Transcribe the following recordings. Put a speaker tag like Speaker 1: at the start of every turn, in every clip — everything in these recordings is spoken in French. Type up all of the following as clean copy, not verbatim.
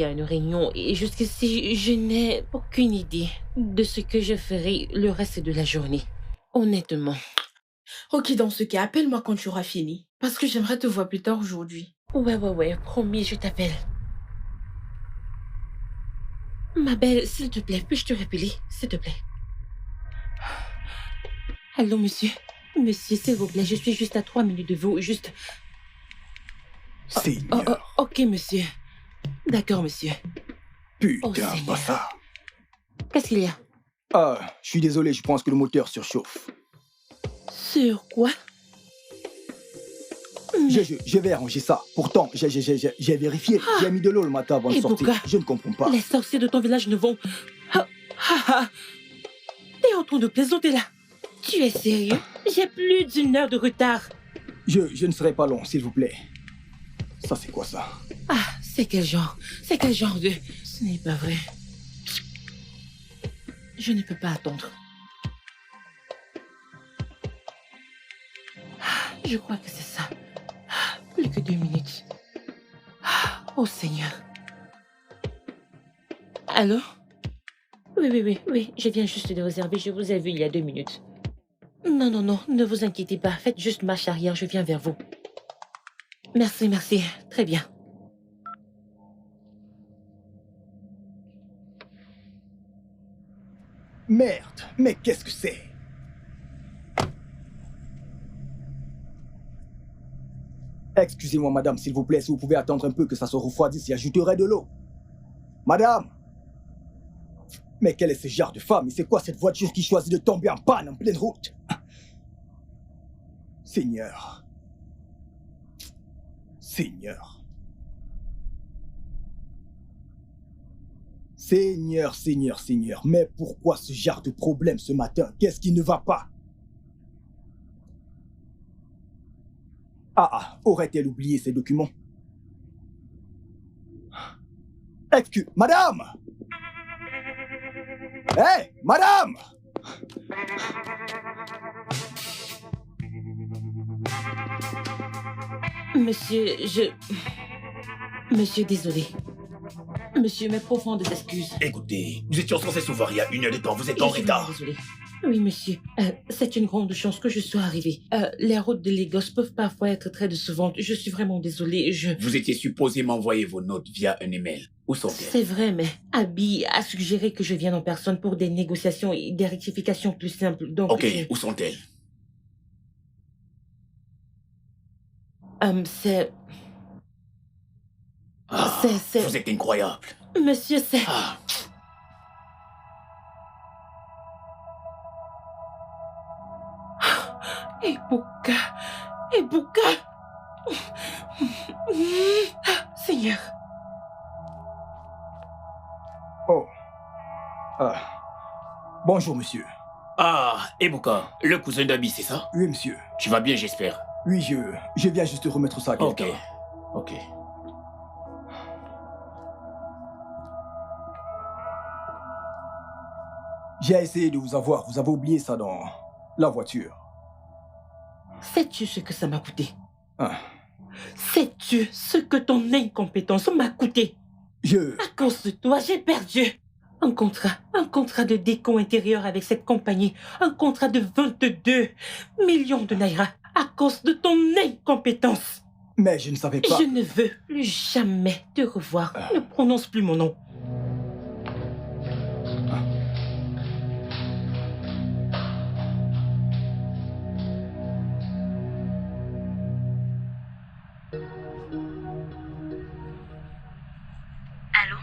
Speaker 1: à une réunion et jusqu'ici, je n'ai aucune idée de ce que je ferai le reste de la journée. Honnêtement.
Speaker 2: Ok, dans ce cas, appelle-moi quand tu auras fini. Parce que j'aimerais te voir plus tard aujourd'hui.
Speaker 1: Ouais, promis, je t'appelle. Ma belle, s'il te plaît, puis-je te rappeler, s'il te plaît? Allô, monsieur? Monsieur, s'il vous plaît, je suis juste à 3 minutes de vous, juste...
Speaker 3: Seigneur.
Speaker 1: Ok, monsieur. D'accord, monsieur.
Speaker 3: Putain, pas ça.
Speaker 1: Qu'est-ce qu'il y a?
Speaker 3: Ah, je suis désolé, je pense que le moteur surchauffe.
Speaker 1: Sur quoi?
Speaker 3: Je vais arranger ça. Pourtant, j'ai vérifié. J'ai mis de l'eau le matin avant de sortir.
Speaker 1: Ebuka,
Speaker 3: Je ne comprends pas.
Speaker 1: les sorciers de ton village ne vont... T'es en train de plaisanter là? Tu es sérieux? J'ai plus d'1 heure de retard.
Speaker 3: Je ne serai pas long, s'il vous plaît. Ça, c'est quoi ça?
Speaker 1: Ah, c'est quel genre? C'est quel genre de... Ce n'est pas vrai. Je ne peux pas attendre. Je crois que c'est ça. Plus que 2 minutes. Oh Seigneur. Allô? Oui, je viens juste de réserver. Je vous ai vu il y a 2 minutes. Non, ne vous inquiétez pas. Faites juste marche arrière, je viens vers vous. Merci. Très bien.
Speaker 3: Merde, mais qu'est-ce que c'est? Excusez-moi, madame, s'il vous plaît, si vous pouvez attendre un peu que ça se refroidisse, y ajouterai de l'eau. Madame! Mais quel est ce genre de femme? Et c'est quoi cette voiture qui choisit de tomber en panne en pleine route? Seigneur. Seigneur. Seigneur. Mais pourquoi ce genre de problème ce matin? Qu'est-ce qui ne va pas? Aurait-elle oublié ses documents? Madame! Hé, madame!
Speaker 1: Monsieur, désolé. Monsieur, mes profondes excuses.
Speaker 4: Écoutez, nous étions censés se voir il y a 1 heure de temps, vous êtes en retard.
Speaker 1: Désolé. Oui, monsieur. C'est une grande chance que je sois arrivée. Les routes de Lagos peuvent parfois être très décevantes. Je suis vraiment désolée.
Speaker 4: Vous étiez supposé m'envoyer vos notes via un email. Où sont-elles?
Speaker 1: C'est vrai, mais Abby a suggéré que je vienne en personne pour des négociations et des rectifications plus simples. Donc,
Speaker 4: Ok, où sont-elles?
Speaker 1: c'est...
Speaker 4: Vous êtes incroyable.
Speaker 1: Monsieur, c'est... Ebuka. Seigneur.
Speaker 3: Bonjour, monsieur.
Speaker 4: Ebuka, le cousin d'Abby, c'est ça?
Speaker 3: Oui, monsieur.
Speaker 4: Tu vas bien, j'espère.
Speaker 3: Oui, je viens juste remettre ça à quelqu'un.
Speaker 4: Ok.
Speaker 3: J'ai essayé de vous avoir. Vous avez oublié ça dans la voiture.
Speaker 1: Sais-tu ce que ça m'a coûté? Sais-tu ce que ton incompétence m'a coûté? À cause de toi, j'ai perdu un contrat de déco intérieur avec cette compagnie, un contrat de 22 millions de naira à cause de ton incompétence.
Speaker 3: Mais je ne savais pas.
Speaker 1: Je ne veux plus jamais te revoir. Ne prononce plus mon nom.
Speaker 5: Allô?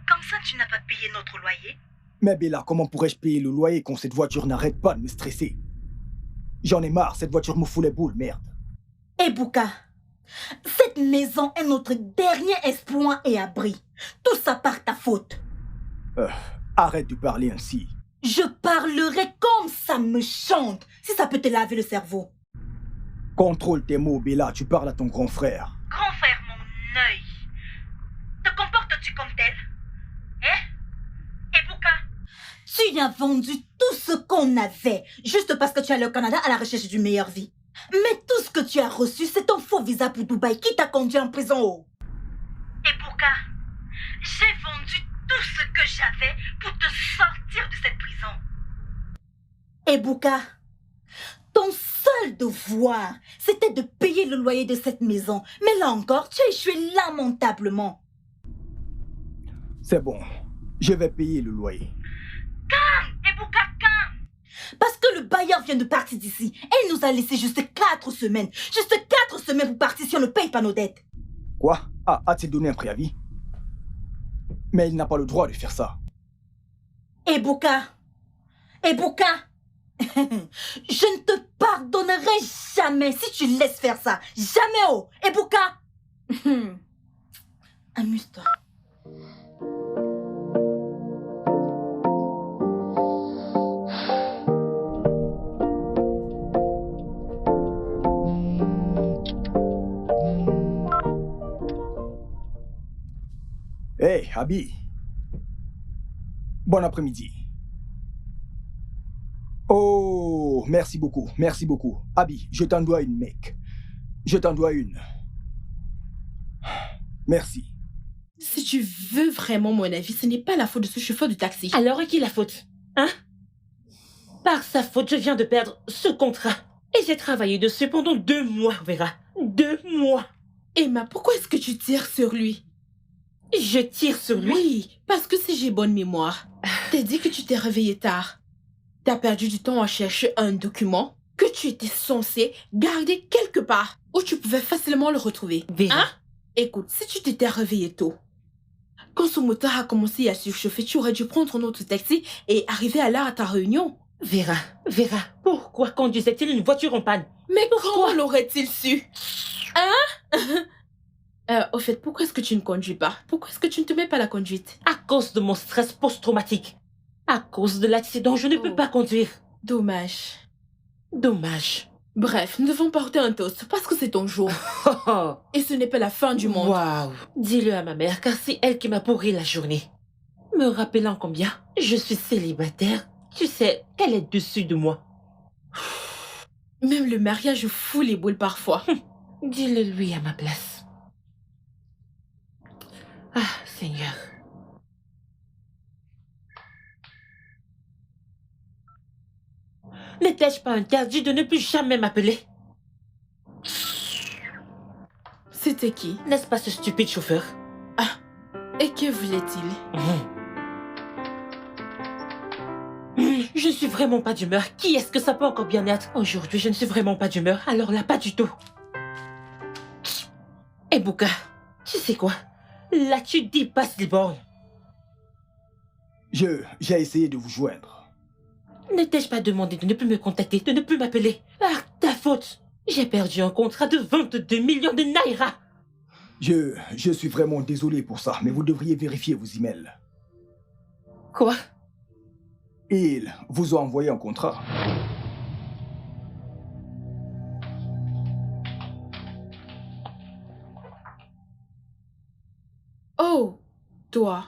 Speaker 5: Comme ça, tu n'as pas payé notre loyer?
Speaker 3: Mais Bella, comment pourrais-je payer le loyer quand cette voiture n'arrête pas de me stresser? J'en ai marre, cette voiture me fout les boules, merde.
Speaker 5: Ebuka, cette maison est notre dernier espoir et abri. Tout ça par ta faute.
Speaker 3: Arrête de parler ainsi.
Speaker 5: Je parlerai comme ça me chante, si ça peut te laver le cerveau.
Speaker 3: Contrôle tes mots, Bella, tu parles à ton grand frère.
Speaker 5: Grand frère, mon œil. Te comportes-tu comme tel? Ebuka, tu as vendu tout ce qu'on avait, juste parce que tu es allé au Canada à la recherche d'une meilleure vie. Mais tout ce que tu as reçu, c'est ton faux visa pour Dubaï qui t'a conduit en prison. Bouka, j'ai vendu tout ce que j'avais pour te sortir de cette prison. Et Bouka, ton seul devoir, c'était de payer le loyer de cette maison. Mais là encore, tu as échoué lamentablement.
Speaker 3: C'est bon, je vais payer le loyer.
Speaker 5: Calme, Ebouka, calme. Parce que le bailleur vient de partir d'ici et il nous a laissé juste 4 semaines. Juste 4 semaines pour partir si on ne paye pas nos dettes.
Speaker 3: Quoi? Ah, a-t-il donné un préavis? Mais il n'a pas le droit de faire ça.
Speaker 5: Ebouka, je ne te pardonnerai jamais si tu laisses faire ça. Jamais, oh, Ebouka. Amuse-toi.
Speaker 3: Hey, Abby. Bon après-midi. Oh, merci beaucoup, merci beaucoup. Abby, je t'en dois une, mec. Je t'en dois une. Merci.
Speaker 2: Si tu veux vraiment mon avis, ce n'est pas la faute de ce chauffeur du taxi.
Speaker 1: Alors à qui la faute? Hein? Par sa faute, je viens de perdre ce contrat. Et j'ai travaillé dessus pendant 2 mois, Vera. 2 mois.
Speaker 2: Emma, pourquoi est-ce que tu tires sur lui?
Speaker 1: Je tire sur lui.
Speaker 2: Oui, parce que si j'ai bonne mémoire, t'as dit que tu t'es réveillé tard. T'as perdu du temps à chercher un document que tu étais censé garder quelque part où tu pouvais facilement le retrouver.
Speaker 1: Vera.
Speaker 2: Hein? Écoute, si tu t'étais réveillé tôt, quand son moteur a commencé à surchauffer, tu aurais dû prendre un autre taxi et arriver à l'heure à ta réunion.
Speaker 1: Vera, pourquoi conduisait-il une voiture en panne?
Speaker 2: Mais comment l'aurait-il su? Hein? Au fait, pourquoi est-ce que tu ne conduis pas? Pourquoi est-ce que tu ne te mets pas à la conduite?
Speaker 1: À cause de mon stress post-traumatique. À cause de l'accident, je ne peux pas conduire.
Speaker 2: Dommage.
Speaker 1: Dommage.
Speaker 2: Bref, nous devons porter un toast parce que c'est ton jour. Et ce n'est pas la fin du monde.
Speaker 1: Waouh. Dis-le à ma mère, car c'est elle qui m'a pourri la journée. Me rappelant combien je suis célibataire, tu sais qu'elle est dessus de moi.
Speaker 2: Même le mariage fout les boules parfois.
Speaker 1: Dis-le lui à ma place. Ah, Seigneur. N'étais-je pas interdit de ne plus jamais m'appeler?
Speaker 2: C'était qui?
Speaker 1: N'est-ce pas ce stupide chauffeur?
Speaker 2: Ah, et que voulait-il?
Speaker 1: Je ne suis vraiment pas d'humeur. Qui est-ce que ça peut encore bien être? Aujourd'hui, je ne suis vraiment pas d'humeur. Alors là, pas du tout. Et Bouka, tu sais quoi? Là, tu dépasses les bornes.
Speaker 3: J'ai essayé de vous joindre.
Speaker 1: Ne t'ai-je pas demandé de ne plus me contacter, de ne plus m'appeler? Ah, ta faute. J'ai perdu un contrat de 22 millions de naira.
Speaker 3: Je suis vraiment désolé pour ça, mais vous devriez vérifier vos emails.
Speaker 1: Quoi?
Speaker 3: Ils vous ont envoyé un contrat.
Speaker 2: Oh, toi.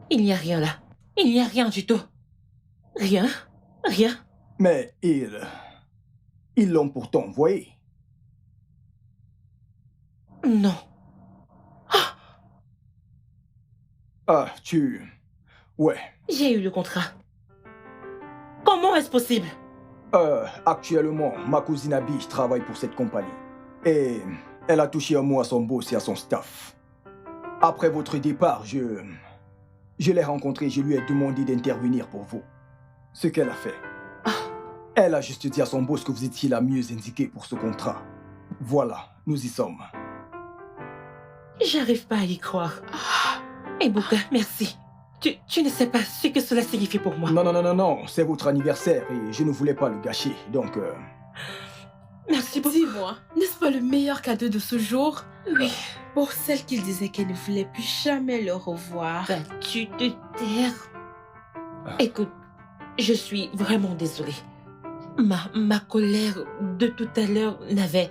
Speaker 1: Il n'y a rien là. Il n'y a rien du tout. Rien. Rien.
Speaker 3: Mais ils l'ont pourtant envoyé.
Speaker 1: Non.
Speaker 3: Ah, ouais.
Speaker 1: J'ai eu le contrat. Comment est-ce possible?
Speaker 3: Actuellement, ma cousine Abby travaille pour cette compagnie. Et elle a touché un mot à son boss et à son staff. Après votre départ, je l'ai rencontrée, je lui ai demandé d'intervenir pour vous. Ce qu'elle a fait. Elle a juste dit à son boss que vous étiez la mieux indiquée pour ce contrat. Voilà, nous y sommes.
Speaker 1: J'arrive pas à y croire. Et Bouka, merci. Tu ne sais pas ce que cela signifie pour moi.
Speaker 3: Non, c'est votre anniversaire et je ne voulais pas le gâcher, donc...
Speaker 1: Merci beaucoup.
Speaker 2: Dis-moi, n'est-ce pas le meilleur cadeau de ce jour?
Speaker 1: Oui.
Speaker 2: Pour celle qui disait qu'elle ne voulait plus jamais le revoir.
Speaker 1: Vas-tu te taire? Écoute, je suis vraiment désolée. Ma colère de tout à l'heure n'avait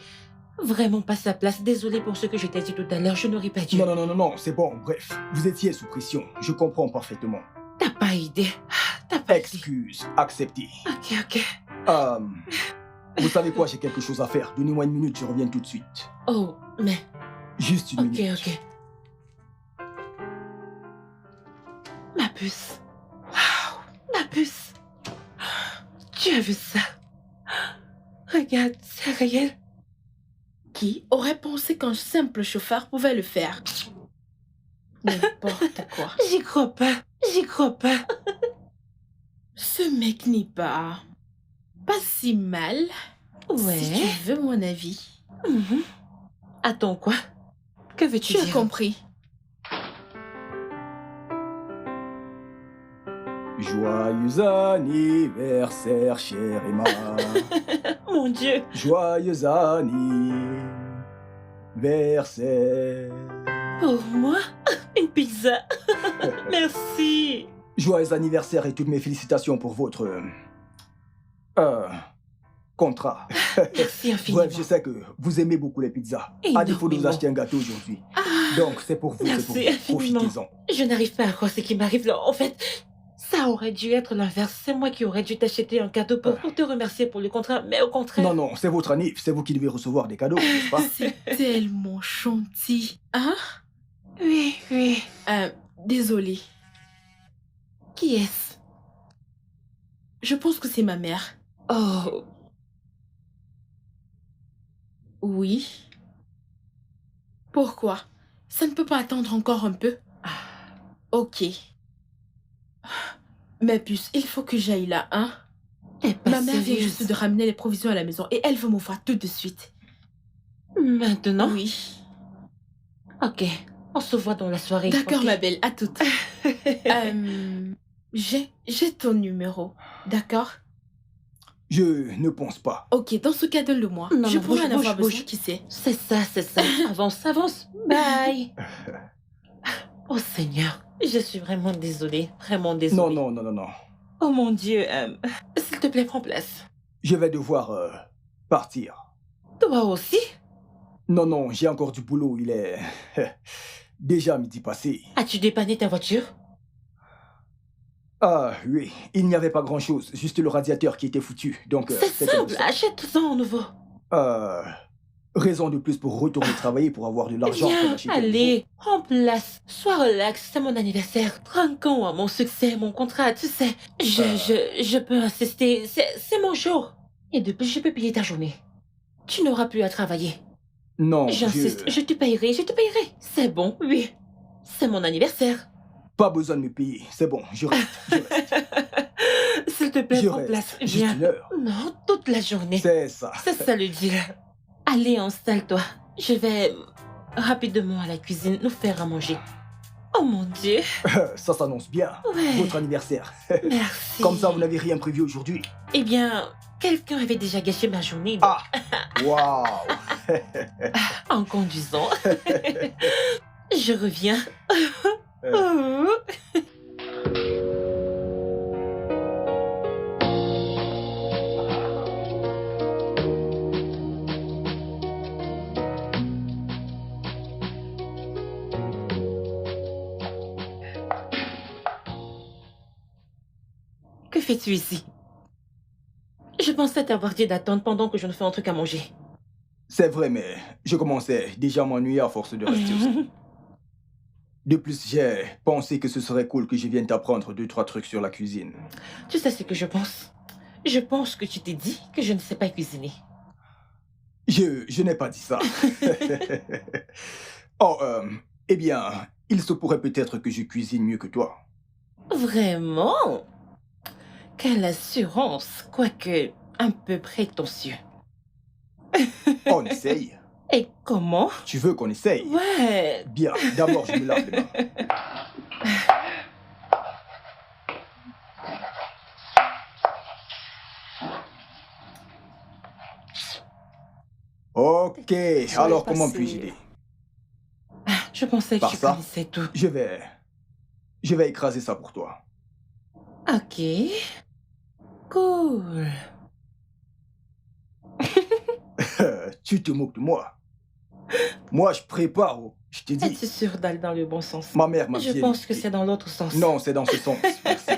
Speaker 1: vraiment pas sa place. Désolée pour ce que je t'ai dit tout à l'heure, je n'aurais pas dû.
Speaker 3: Non, c'est bon, bref. Vous étiez sous pression, je comprends parfaitement.
Speaker 1: T'as pas idée. T'as pas idée.
Speaker 3: Excuse, acceptée.
Speaker 1: Ok.
Speaker 3: Vous savez quoi, j'ai quelque chose à faire. Donnez-moi une minute, je reviens tout de suite.
Speaker 1: Oh, mais...
Speaker 3: Juste une minute.
Speaker 1: Ok. Ma puce. Waouh, ma puce. Tu as vu ça? Regarde, c'est réel.
Speaker 2: Qui aurait pensé qu'un simple chauffeur pouvait le faire? N'importe quoi.
Speaker 1: J'y crois pas.
Speaker 2: Ce mec n'est pas si mal.
Speaker 1: Ouais.
Speaker 2: Si tu veux mon avis.
Speaker 1: Attends, quoi? Que veux-tu
Speaker 2: Tu
Speaker 1: dire?
Speaker 2: as compris.
Speaker 3: Joyeux anniversaire, chère Emma.
Speaker 1: Mon Dieu.
Speaker 3: Joyeux anniversaire.
Speaker 1: Pour moi? Une pizza. Merci.
Speaker 3: Joyeux anniversaire et toutes mes félicitations pour votre... contrat.
Speaker 1: Merci infiniment.
Speaker 3: Bref, je sais que vous aimez beaucoup les pizzas. À défaut de vous
Speaker 1: Énormément.
Speaker 3: acheter un gâteau aujourd'hui. Donc, c'est pour vous, c'est pour
Speaker 1: Merci
Speaker 3: vous.
Speaker 1: infiniment.
Speaker 3: Profitez-en.
Speaker 1: Je n'arrive pas à croire ce qui m'arrive là. En fait, ça aurait dû être l'inverse. C'est moi qui aurais dû t'acheter un cadeau pour te remercier pour le contrat. Mais au contraire...
Speaker 3: Non, c'est votre anniv. C'est vous qui devez recevoir des cadeaux, n'est-ce pas?
Speaker 2: C'est tellement gentil. Hein?
Speaker 1: Oui.
Speaker 2: Désolée.
Speaker 1: Qui est-ce?
Speaker 2: Je pense que c'est ma mère.
Speaker 1: Oh,
Speaker 2: Oui. Pourquoi? Ça ne peut pas attendre encore un peu? Ok. Ma puce, il faut que j'aille là, hein?
Speaker 1: t'es pas
Speaker 2: Ma mère vient
Speaker 1: sérieuse.
Speaker 2: juste de ramener les provisions à la maison et elle veut me voir tout de suite.
Speaker 1: Maintenant?
Speaker 2: Oui.
Speaker 1: Ok, on se voit dans la soirée.
Speaker 2: D'accord,
Speaker 1: ok?
Speaker 2: ma belle, à toute. J'ai ton numéro, d'accord?
Speaker 3: Je ne pense pas.
Speaker 2: Ok, dans ce cas, donne-le-moi.
Speaker 1: Non,
Speaker 2: Je
Speaker 1: non,
Speaker 2: pourrais
Speaker 1: bouge,
Speaker 2: en avoir
Speaker 1: bouge,
Speaker 2: besoin,
Speaker 1: bouge.
Speaker 2: qui sait?
Speaker 1: C'est ça. Avance. Bye. Oh Seigneur, je suis vraiment désolée. Vraiment désolée.
Speaker 3: Non.
Speaker 1: Oh mon Dieu, s'il te plaît, prends place.
Speaker 3: Je vais devoir partir.
Speaker 1: Toi aussi?
Speaker 3: Non, j'ai encore du boulot. Il est déjà midi passé.
Speaker 1: As-tu dépanné ta voiture?
Speaker 3: Ah oui, il n'y avait pas grand-chose. Juste le radiateur qui était foutu. Donc,
Speaker 1: C'est
Speaker 3: c'était
Speaker 1: simple,
Speaker 3: ça.
Speaker 1: achète-en un nouveau.
Speaker 3: Raison de plus pour retourner travailler pour avoir de l'argent pour
Speaker 1: Viens,
Speaker 3: acheter un
Speaker 1: allez, prends place. Sois relax, c'est mon anniversaire. Trinquons à mon succès, mon contrat, tu sais. Je peux insister, c'est mon jour. Et de plus, je peux payer ta journée. Tu n'auras plus à travailler.
Speaker 3: nouveau. Non,
Speaker 1: J'insiste, je te payerai. C'est bon, oui. C'est mon anniversaire.
Speaker 3: Pas besoin de me payer. C'est bon, je reste.
Speaker 1: S'il te plaît,
Speaker 3: Je
Speaker 1: prends
Speaker 3: reste.
Speaker 1: place.
Speaker 3: Juste
Speaker 1: Viens.
Speaker 3: une heure.
Speaker 1: Non, toute la journée.
Speaker 3: C'est ça.
Speaker 1: C'est ça le deal. Allez, installe-toi. Je vais rapidement à la cuisine nous faire à manger. Oh mon Dieu.
Speaker 3: Ça s'annonce bien.
Speaker 1: Ouais.
Speaker 3: Votre anniversaire.
Speaker 1: Merci.
Speaker 3: Comme ça, vous n'avez rien prévu aujourd'hui.
Speaker 1: Eh bien, quelqu'un avait déjà gâché ma journée
Speaker 3: Ah, waouh.
Speaker 1: en conduisant. Je reviens. Oh. Que fais-tu ici? Je pensais t'avoir dit d'attendre pendant que je nous fais un truc à manger.
Speaker 3: C'est vrai, mais je commençais déjà à m'ennuyer à force de rester aussi. De plus, j'ai pensé que ce serait cool que je vienne t'apprendre 2-3 trucs sur la cuisine.
Speaker 1: Tu sais ce que je pense? Je pense que tu t'es dit que je ne sais pas cuisiner.
Speaker 3: Je n'ai pas dit ça. Oh, eh bien, il se pourrait peut-être que je cuisine mieux que toi.
Speaker 1: Vraiment? Quelle assurance, quoique un peu prétentieux.
Speaker 3: On essaye.
Speaker 1: Et comment?
Speaker 3: Tu veux qu'on essaye?
Speaker 1: Ouais.
Speaker 3: Bien, d'abord je me lave les mains. Ok, alors comment puis-je aider?
Speaker 1: Je pensais que
Speaker 3: Par
Speaker 1: tu
Speaker 3: ça?
Speaker 1: connaissais tout.
Speaker 3: Je vais écraser ça pour toi.
Speaker 1: Ok. Cool.
Speaker 3: Tu te moques de moi. Moi, je prépare, je t'ai dit.
Speaker 1: Es-tu sûr d'aller dans le bon sens?
Speaker 3: Ma mère m'a
Speaker 1: Je
Speaker 3: bien
Speaker 1: pense que
Speaker 3: éduqué.
Speaker 1: c'est dans l'autre sens.
Speaker 3: Non, c'est dans ce sens. Merci.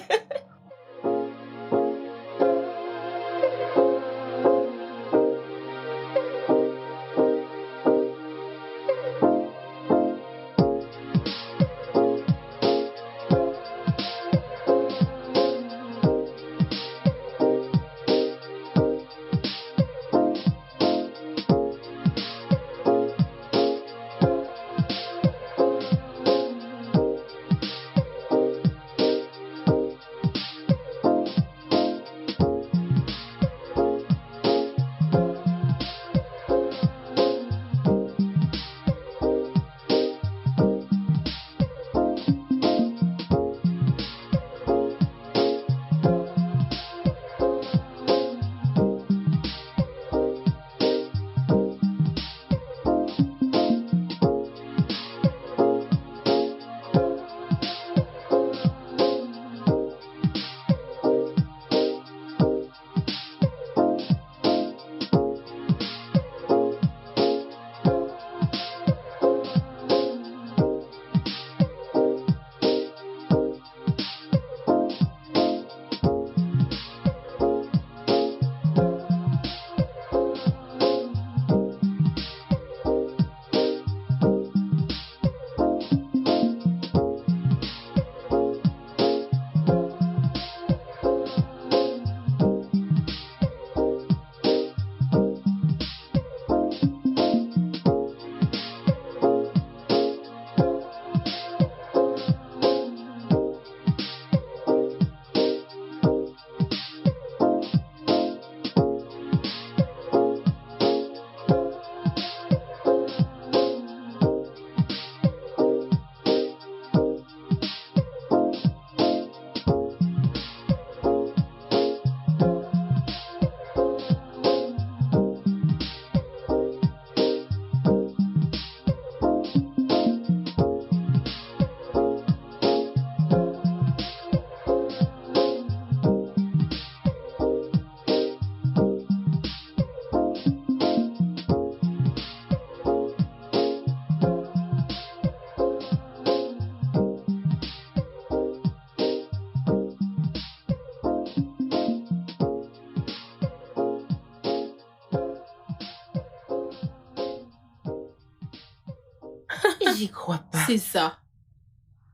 Speaker 1: J'y crois pas.
Speaker 2: C'est ça.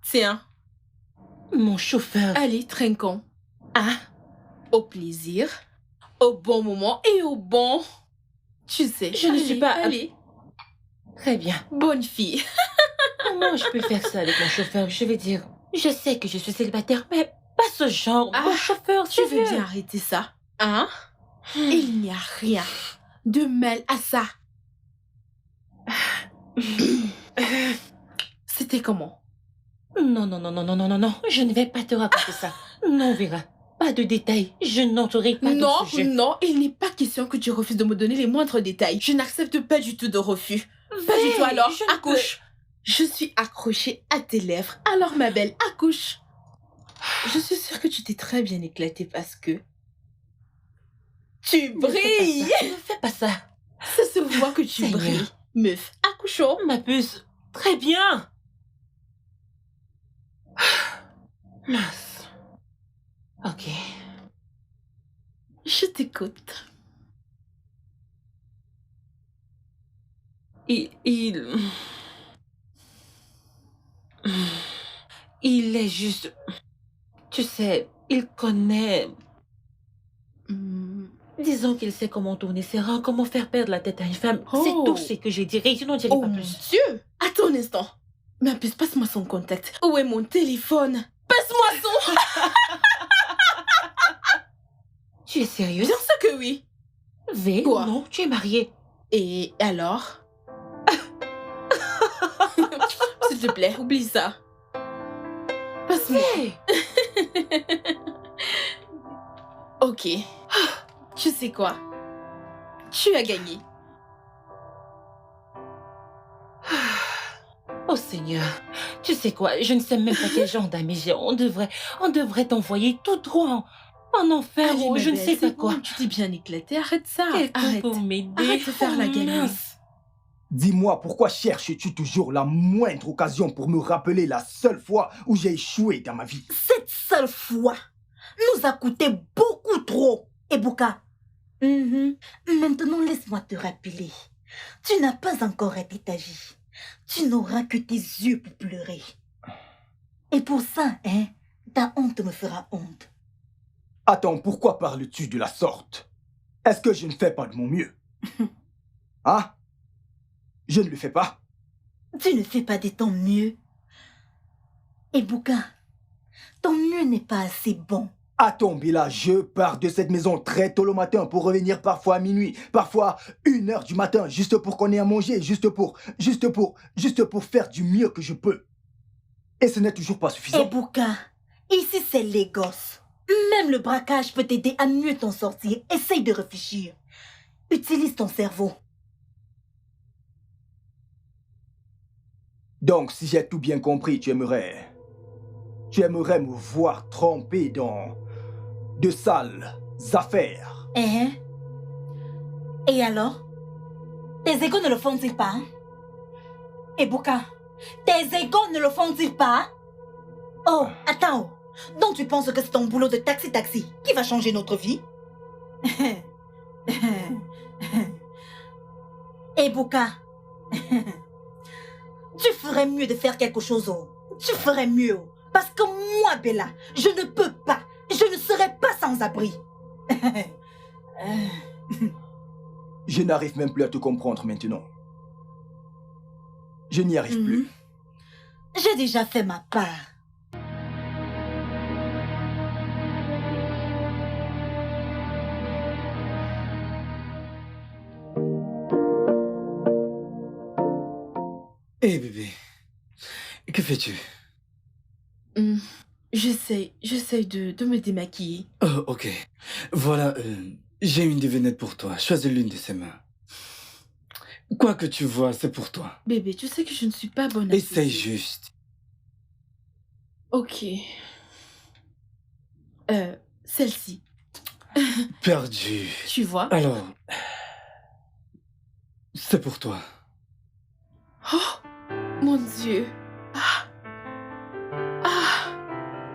Speaker 2: Tiens,
Speaker 1: Mon chauffeur.
Speaker 2: allez, trinquons.
Speaker 1: Ah,
Speaker 2: Au plaisir, au bon moment et au bon... Tu sais,
Speaker 1: Je ne suis pas-
Speaker 2: Allez,
Speaker 1: très bien.
Speaker 2: bonne fille.
Speaker 1: Comment je peux faire ça avec mon chauffeur? Je vais dire, je sais que je suis célibataire, mais pas ce genre.
Speaker 2: Ah,
Speaker 1: Mon chauffeur,
Speaker 2: Tu veux
Speaker 1: sérieux.
Speaker 2: bien arrêter ça, hein? Il n'y a rien de mal à ça. C'était comment?
Speaker 1: Non, non, non, non, non, non, non, non. Je ne vais pas te raconter ça. Non, Vera. Pas de détails. Je n'entrerai pas
Speaker 2: Non,
Speaker 1: dans ce jeu.
Speaker 2: non, il n'est pas question que tu refuses de me donner les moindres détails. Je n'accepte pas du tout de refus. Pas du tout alors,
Speaker 1: je ne
Speaker 2: accouche. Je suis accrochée à tes lèvres. Alors ma belle, accouche. Je suis sûre que tu t'es très bien éclatée parce que... Tu
Speaker 1: Ne fais pas
Speaker 2: brilles.
Speaker 1: ça. Ne fais pas ça.
Speaker 2: Ça se voit que tu
Speaker 1: Seigneur.
Speaker 2: brilles. Meuf, accouchons.
Speaker 1: Ma puce. Très bien. Mince. Ok.
Speaker 2: Je t'écoute.
Speaker 1: Il est juste... Tu sais, il connaît...
Speaker 2: Hmm.
Speaker 1: Disons qu'il sait comment tourner ses rangs, comment faire perdre la tête à une femme.
Speaker 2: Oh.
Speaker 1: C'est tout ce que j'ai dit. Je n'en dirai
Speaker 2: Oh
Speaker 1: pas
Speaker 2: mon
Speaker 1: plus.
Speaker 2: Dieu. Attends un instant. Mais en plus, passe-moi son contact. Où est mon téléphone? Passe-moi son...
Speaker 1: Tu es sérieuse?
Speaker 2: Bien sûr que oui.
Speaker 1: V,
Speaker 2: Quoi?
Speaker 1: non, tu es mariée.
Speaker 2: Et alors? S'il te plaît, oublie ça. Passe-moi.
Speaker 1: Hey.
Speaker 2: Ok. Tu sais quoi? Tu as gagné.
Speaker 1: Oh Seigneur, tu sais quoi, je ne sais même pas quel genre d'amis j'ai. On devrait t'envoyer tout droit en enfer
Speaker 2: Allez,
Speaker 1: ou
Speaker 2: ma
Speaker 1: je ne
Speaker 2: belle,
Speaker 1: sais pas
Speaker 2: c'est
Speaker 1: quoi.
Speaker 2: bon, tu t'es bien éclatée. Arrête ça.
Speaker 1: Quelqu'un
Speaker 2: Arrête.
Speaker 1: pour m'aider.
Speaker 2: Arrête de faire la
Speaker 1: Oh,
Speaker 2: gamine.
Speaker 1: mince.
Speaker 3: Dis-moi, pourquoi cherches-tu toujours la moindre occasion pour me rappeler la seule fois où j'ai échoué dans ma vie?
Speaker 5: Cette seule fois nous a coûté beaucoup trop. Ebuka, maintenant laisse-moi te rappeler. Tu n'as pas encore raté ta vie. Tu n'auras que tes yeux pour pleurer. Et pour ça, ta honte me fera honte.
Speaker 3: Attends, pourquoi parles-tu de la sorte? Est-ce que je ne fais pas de mon mieux? Hein? Je ne le fais pas.
Speaker 5: Tu ne fais pas de ton mieux. Ebuka, ton mieux n'est pas assez bon.
Speaker 3: Attends, Bila, je pars de cette maison très tôt le matin pour revenir parfois à minuit, parfois 1h du matin, juste pour qu'on ait à manger, juste pour faire du mieux que je peux. Et ce n'est toujours pas suffisant.
Speaker 5: Ebuka, ici c'est Lagos. Même le braquage peut t'aider à mieux t'en sortir. Essaye de réfléchir. Utilise ton cerveau.
Speaker 3: Donc, si j'ai tout bien compris, tu aimerais me voir trempé dans de sales affaires.
Speaker 5: Et alors? Tes égos ne le font-ils pas? Ebuka, tes égos ne le font-ils pas? Oh, attends. Donc tu penses que c'est ton boulot de taxi qui va changer notre vie? Ebuka, tu ferais mieux de faire quelque chose. Tu ferais mieux. Parce que moi, Bella, je ne peux pas. Je ne serai pas sans abri.
Speaker 3: Je n'arrive même plus à te comprendre maintenant. Je n'y arrive plus.
Speaker 5: J'ai déjà fait ma part.
Speaker 6: Hé bébé, que fais-tu?
Speaker 2: J'essaie de me démaquiller.
Speaker 6: Oh, ok. Voilà, j'ai une devinette pour toi. Choisis l'une de ces mains. Quoi que tu vois, c'est pour toi.
Speaker 2: Bébé, tu sais que je ne suis pas bonne à
Speaker 6: Essaye
Speaker 2: ceci.
Speaker 6: juste.
Speaker 2: Ok. Celle-ci.
Speaker 6: Perdu.
Speaker 2: Tu vois?
Speaker 6: Alors, c'est pour toi.
Speaker 2: Oh, mon Dieu. Ah. Ah.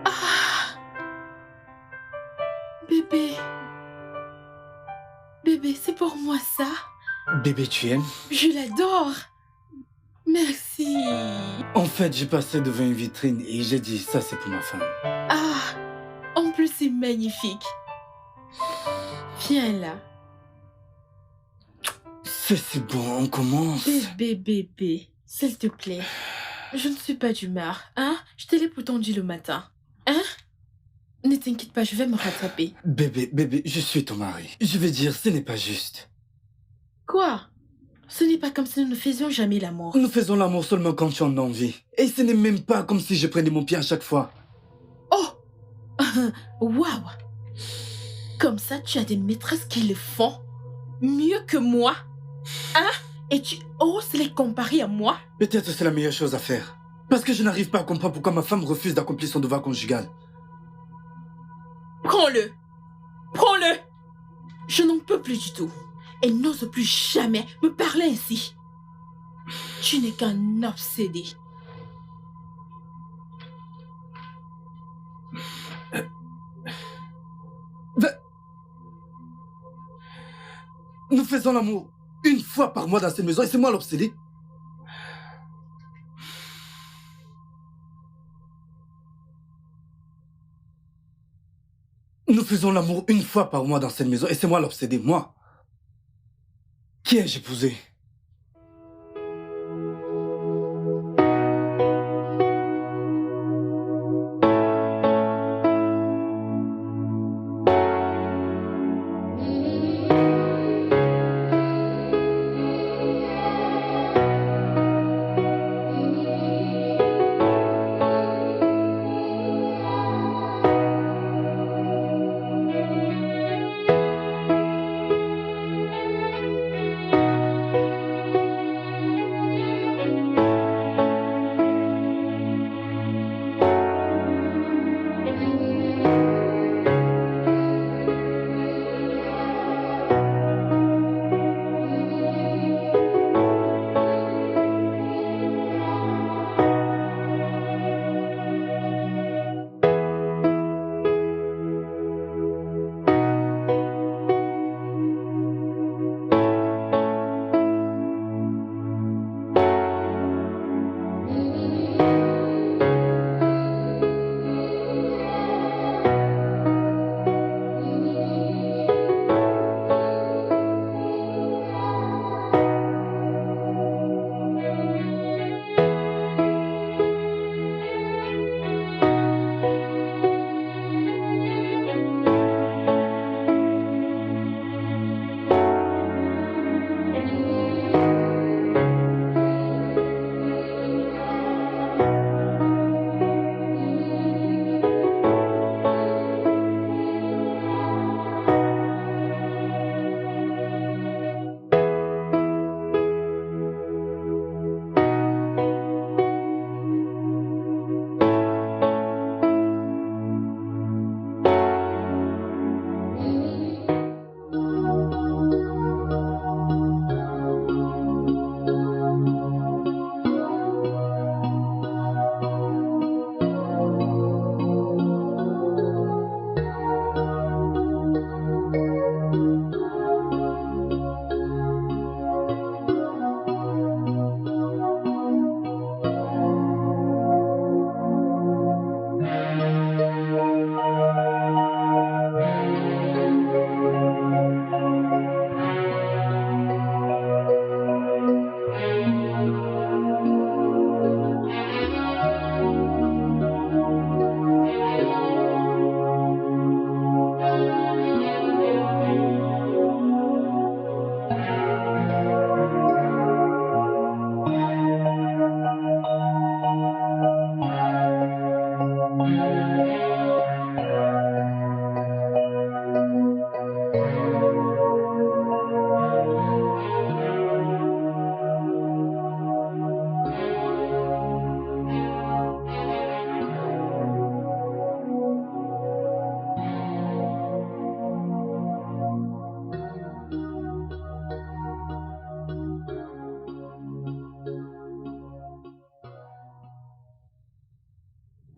Speaker 2: Ah. Bébé. Bébé, c'est pour moi ça.
Speaker 6: Bébé, tu aimes?
Speaker 2: Je l'adore. Merci.
Speaker 6: En fait, j'ai passé devant une vitrine et j'ai dit, ça c'est pour ma femme.
Speaker 2: Ah, en plus c'est magnifique. Viens là.
Speaker 6: C'est bon, on commence.
Speaker 2: Bébé, s'il te plaît. Je ne suis pas d'humeur, hein? Je te l'ai pourtant dit le matin. Hein? Ne t'inquiète pas, je vais me rattraper.
Speaker 6: Bébé, je suis ton mari. Je veux dire, ce n'est pas juste.
Speaker 2: Quoi? Ce n'est pas comme si nous ne faisions jamais l'amour.
Speaker 6: Nous faisons l'amour seulement quand tu en as envie. Et ce n'est même pas comme si je prenais mon pied à chaque fois.
Speaker 2: Oh! Waouh! Comme ça, tu as des maîtresses qui le font mieux que moi? Hein? Et tu oses les comparer à moi?
Speaker 6: Peut-être c'est la meilleure chose à faire. Parce que je n'arrive pas à comprendre pourquoi ma femme refuse d'accomplir son devoir conjugal.
Speaker 2: Prends-le! Prends-le! Je n'en peux plus du tout. Elle n'ose plus jamais me parler ainsi. Tu n'es qu'un obsédé.
Speaker 6: Nous faisons l'amour une fois par mois dans cette maison et c'est moi l'obsédé. Nous faisons l'amour une fois par mois dans cette maison et c'est moi l'obsédé, moi. Qui ai-je épousé?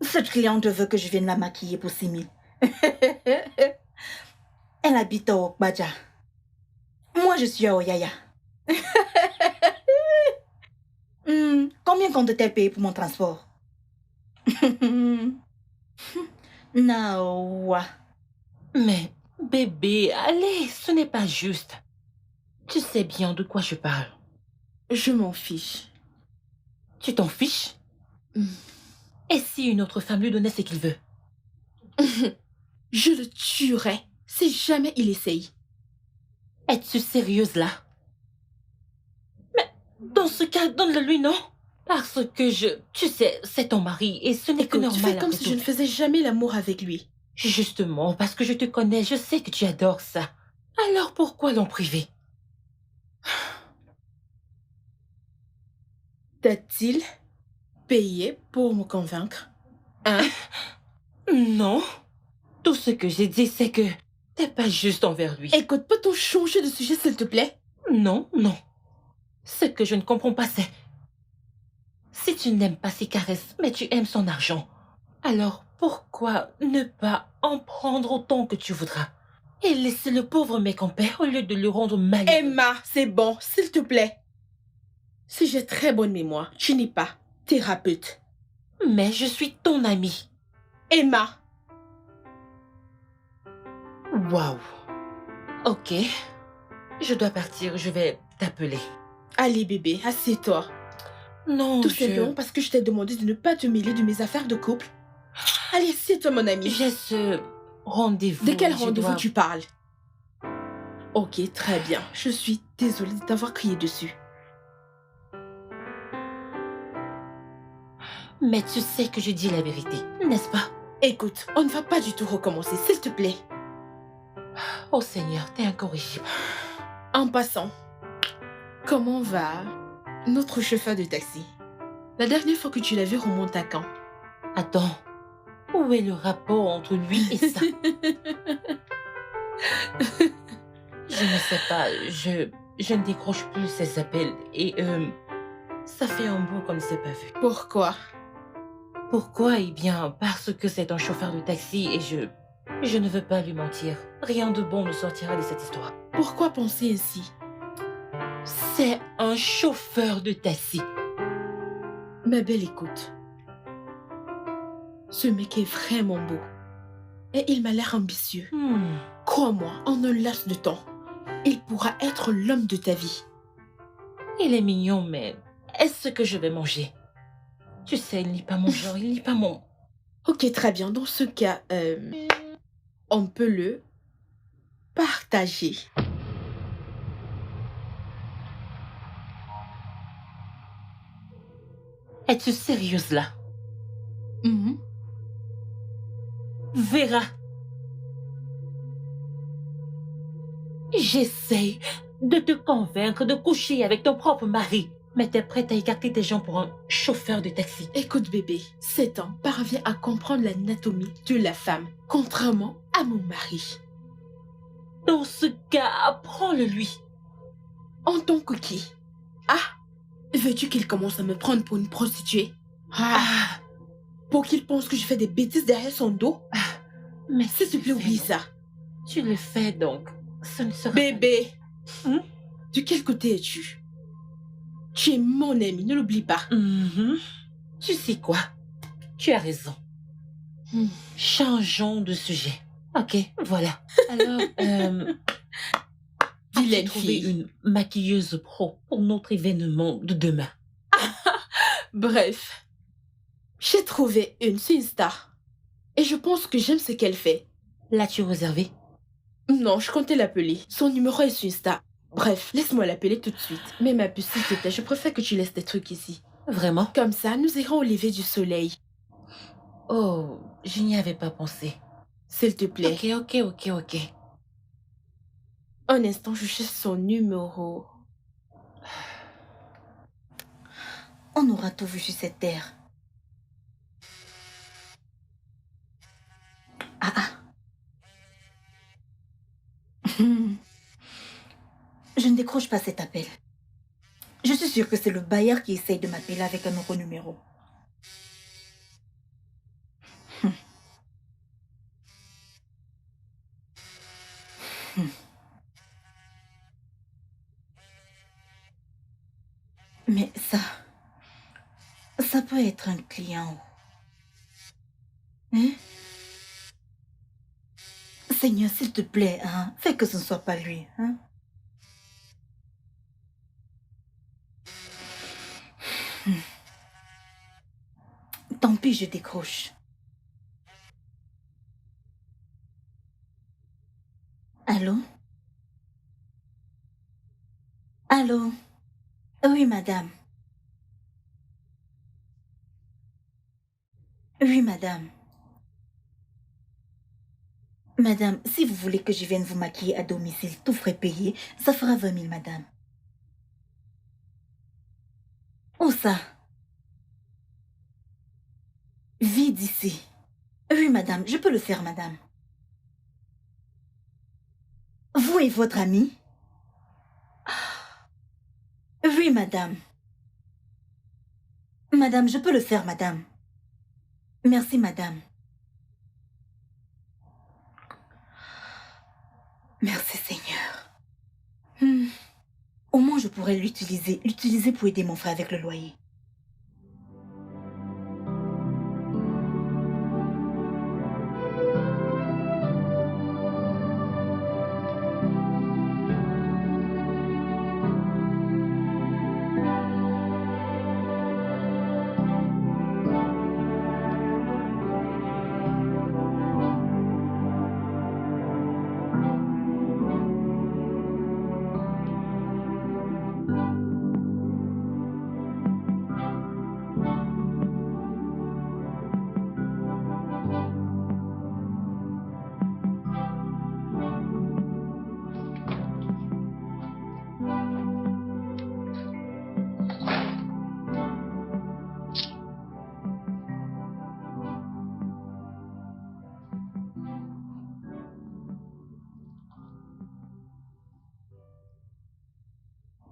Speaker 5: Cette cliente veut que je vienne la maquiller pour 6 000. Elle habite au Okbaja. Moi, je suis à Oyaya. compte-t-elle payer pour mon transport? Nawa.
Speaker 1: Mais, bébé, allez, ce n'est pas juste. Tu sais bien de quoi je parle.
Speaker 2: Je m'en fiche.
Speaker 1: Tu t'en fiches? Et si une autre femme lui donnait ce qu'il veut?
Speaker 2: Je le tuerai si jamais il essaye.
Speaker 1: Es-tu sérieuse là? Mais dans ce cas, donne-le-lui, non? Parce que tu sais, c'est ton mari et ce n'est que
Speaker 2: Écoute,
Speaker 1: normal.
Speaker 2: tu fais comme
Speaker 1: après
Speaker 2: si
Speaker 1: tout.
Speaker 2: je ne faisais jamais l'amour avec lui.
Speaker 1: Justement, parce que je te connais, je sais que tu adores ça. Alors pourquoi l'en priver?
Speaker 2: T'a-t-il payé pour me convaincre? Hein?
Speaker 1: Non. Tout ce que j'ai dit, c'est que t'es pas juste envers lui.
Speaker 2: Écoute, peut-on changer de sujet, s'il te plaît?
Speaker 1: Non, non. Ce que je ne comprends pas, c'est... Si tu n'aimes pas ses caresses, mais tu aimes son argent, alors pourquoi ne pas en prendre autant que tu voudras et laisser le pauvre mec en paix au lieu de le rendre malheureux?
Speaker 2: Emma, c'est bon, s'il te plaît. Si j'ai très bonne mémoire, tu n'es pas thérapeute.
Speaker 1: Mais je suis ton amie.
Speaker 2: Emma!
Speaker 1: Waouh. Ok. Je dois partir, je vais t'appeler.
Speaker 2: Allez bébé, assieds-toi.
Speaker 1: Non,
Speaker 2: Tout simplement parce que je t'ai demandé de ne pas te mêler de mes affaires de couple. Allez, assieds-toi mon ami.
Speaker 1: J'ai ce rendez-vous.
Speaker 2: De quel
Speaker 1: je
Speaker 2: rendez-vous
Speaker 1: dois-
Speaker 2: tu parles? Ok, très bien. Je suis désolée de t'avoir crié dessus.
Speaker 1: Mais tu sais que je dis la vérité, n'est-ce pas?
Speaker 2: Écoute, on ne va pas du tout recommencer, s'il te plaît.
Speaker 1: Oh Seigneur, t'es incorrigible.
Speaker 2: En passant, comment va notre chauffeur de taxi? La dernière fois que tu l'as vu remonte à quand?
Speaker 1: Attends, où est le rapport entre lui et ça? Je ne sais pas, je ne décroche plus ses appels et ça fait un bout qu'on ne s'est pas vu.
Speaker 2: Pourquoi?
Speaker 1: Pourquoi? Eh bien, parce que c'est un chauffeur de taxi et je ne veux pas lui mentir. Rien de bon ne sortira de cette histoire.
Speaker 2: Pourquoi penser ainsi?
Speaker 1: C'est un chauffeur de taxi.
Speaker 2: Ma belle, écoute. Ce mec est vraiment beau. Et il m'a l'air ambitieux. Crois-moi, en un laps de temps, il pourra être l'homme de ta vie.
Speaker 1: Il est mignon, mais est-ce que je vais manger? Tu sais, il n'est pas mon genre, il n'est pas mon...
Speaker 2: Ok, très bien. Dans ce cas, on peut le partager.
Speaker 1: Es-tu sérieuse là?
Speaker 2: Mhm.
Speaker 1: Vera. J'essaye de te convaincre de coucher avec ton propre mari. Mais t'es prête à écarter tes gens pour un chauffeur de taxi.
Speaker 2: Écoute bébé, cet homme parvient à comprendre l'anatomie de la femme, contrairement à mon mari.
Speaker 1: Dans ce cas, apprends-le lui.
Speaker 2: En tant que qui? Ah, veux-tu qu'il commence à me prendre pour une prostituée? Ah, pour qu'il pense que je fais des bêtises derrière son dos?
Speaker 1: Mais
Speaker 2: s'il te plaît, oublie ça.
Speaker 1: Tu le fais donc. Ce ne sera
Speaker 2: Bébé,
Speaker 1: pas...
Speaker 2: de quel côté es-tu? Tu es mon ami, ne l'oublie pas.
Speaker 1: Tu sais quoi? Tu as raison. Changeons de sujet. Ok, voilà. Alors,
Speaker 2: Vilaine
Speaker 1: as-tu trouvé
Speaker 2: fille.
Speaker 1: une maquilleuse pro pour notre événement de demain?
Speaker 2: Bref, j'ai trouvé une Insta. Et je pense que j'aime ce qu'elle fait.
Speaker 1: L'as-tu réservé?
Speaker 2: Non, je comptais l'appeler. Son numéro est sur Insta. Bref, laisse-moi l'appeler tout de suite. Mais ma puce, s'il te plaît, je préfère que tu laisses tes trucs ici.
Speaker 1: Vraiment?
Speaker 2: Comme ça, nous irons au lever du soleil.
Speaker 1: Oh, je n'y avais pas pensé.
Speaker 2: S'il te plaît.
Speaker 1: Ok.
Speaker 2: Un instant, je cherche son numéro.
Speaker 5: On aura tout vu sur cette terre. Je ne décroche pas cet appel. Je suis sûre que c'est le bailleur qui essaye de m'appeler avec un autre numéro. Mais ça... Ça peut être un client. Hein? Seigneur, s'il te plaît, hein, fais que ce ne soit pas lui. Hein? Tant pis, je décroche. Allô? Allô? Oui, madame. Oui, madame. Madame, si vous voulez que je vienne vous maquiller à domicile, tout frais payé, ça fera 20 000, madame. Où ça? Vide ici. Oui, madame, je peux le faire, madame. Vous et votre ami? Oui, madame. Madame, je peux le faire, madame. Merci, madame. Merci, Seigneur. Au moins, je pourrais l'utiliser pour aider mon frère avec le loyer.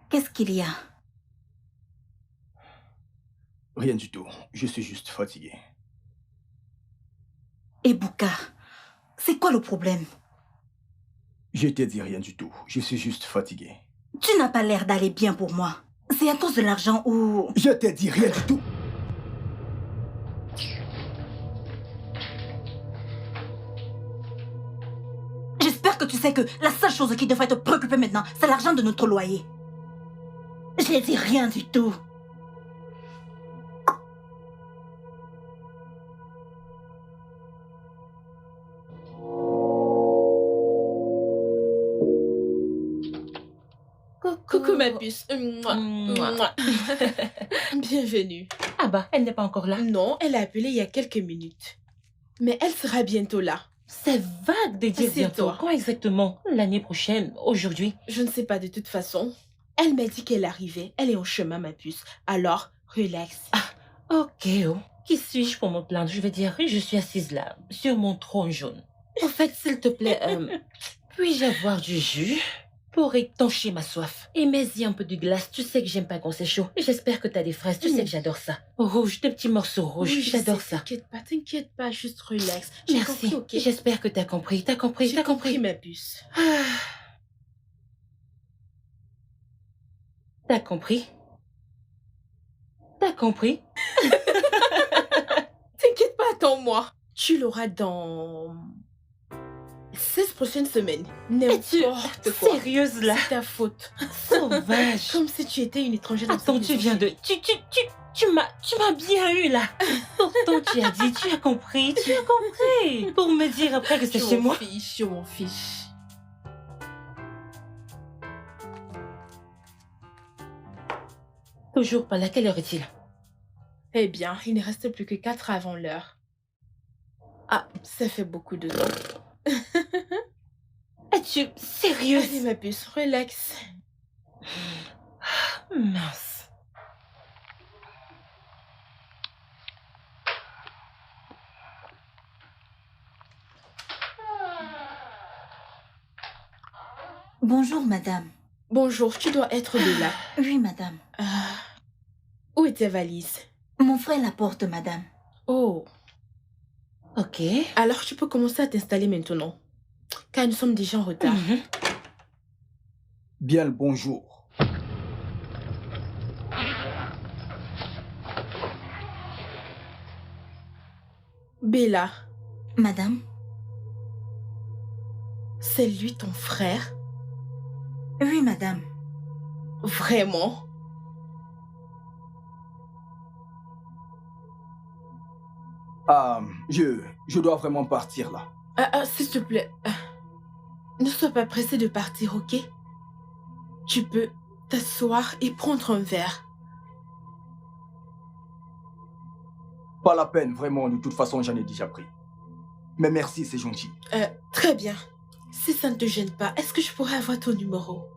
Speaker 5: Qu'est-ce qu'il y a?
Speaker 3: Rien du tout. Je suis juste fatigué.
Speaker 5: Et Bouka, c'est quoi le problème?
Speaker 3: Je t'ai dit rien du tout. Je suis juste fatigué.
Speaker 5: Tu n'as pas l'air d'aller bien pour moi. C'est à cause de l'argent ou...
Speaker 3: Je t'ai dit rien du tout.
Speaker 5: J'espère que tu sais que la seule chose qui devrait te préoccuper maintenant, c'est l'argent de notre loyer. Je n'ai dit rien du tout.
Speaker 2: Coucou ma puce. Bienvenue.
Speaker 1: Ah bah, elle n'est pas encore là.
Speaker 2: Non, elle a appelé il y a quelques minutes. Mais elle sera bientôt là.
Speaker 1: C'est vague de dire bientôt.
Speaker 2: Assieds-toi.
Speaker 1: Quand exactement? L'année prochaine? Aujourd'hui?
Speaker 2: Je ne sais pas de toute façon. Elle m'a dit qu'elle arrivait. Elle est en chemin, ma puce. Alors, relax.
Speaker 1: Ok, oh. Qui suis-je pour me plaindre? Je vais dire, je suis assise là, sur mon trône jaune. En fait, s'il te plaît, puis-je avoir du jus pour étancher ma soif? Et mets-y un peu de glace. Tu sais que j'aime pas quand c'est chaud. Et j'espère que t'as des fraises. Tu sais que j'adore ça. Rouge, des petits morceaux rouges.
Speaker 2: Oui,
Speaker 1: j'adore ça.
Speaker 2: T'inquiète pas, juste relax. J'ai
Speaker 1: Merci.
Speaker 2: compris, ok?
Speaker 1: J'espère que t'as compris. T'as compris,
Speaker 2: J'ai
Speaker 1: t'as
Speaker 2: compris,
Speaker 1: compris.
Speaker 2: ma puce.
Speaker 1: T'as compris? T'as compris?
Speaker 2: T'inquiète pas, attends-moi. Tu l'auras dans 16 prochaines semaines. N'importe quoi.
Speaker 1: Sérieuse là?
Speaker 2: C'est ta faute.
Speaker 1: Sauvage.
Speaker 2: Comme si tu étais une étrangère dans
Speaker 1: Attends,
Speaker 2: cette
Speaker 1: tu
Speaker 2: maison
Speaker 1: viens de...
Speaker 2: chérie.
Speaker 1: Tu m'as bien eu là. Pourtant, tu as dit, tu as compris. Pour me dire après que c'est chez moi.
Speaker 2: Je m'en fiche.
Speaker 1: Toujours pas là. Quelle heure est-il?
Speaker 2: Eh bien, il ne reste plus que 4 avant l'heure. Ah, ça fait beaucoup de temps.
Speaker 1: Es-tu sérieuse?
Speaker 2: Allez, ma puce, relax.
Speaker 1: Mince.
Speaker 5: Bonjour, madame.
Speaker 2: Bonjour, tu dois être de là.
Speaker 5: Oui, madame.
Speaker 2: Où est ta valise?
Speaker 5: Mon frère la porte, madame.
Speaker 2: Oh,
Speaker 1: Ok.
Speaker 2: alors tu peux commencer à t'installer maintenant. Car nous sommes déjà en retard.
Speaker 3: Bien le bonjour.
Speaker 2: Bella,
Speaker 5: Madame?
Speaker 2: c'est lui ton frère?
Speaker 5: Oui, madame.
Speaker 2: Vraiment?
Speaker 3: Je dois vraiment partir là.
Speaker 2: S'il te plaît, ne sois pas pressé de partir, ok? Tu peux t'asseoir et prendre un verre.
Speaker 3: Pas la peine, vraiment, de toute façon, j'en ai déjà pris. Mais merci, c'est gentil.
Speaker 2: Très bien. Si ça ne te gêne pas, est-ce que je pourrais avoir ton numéro?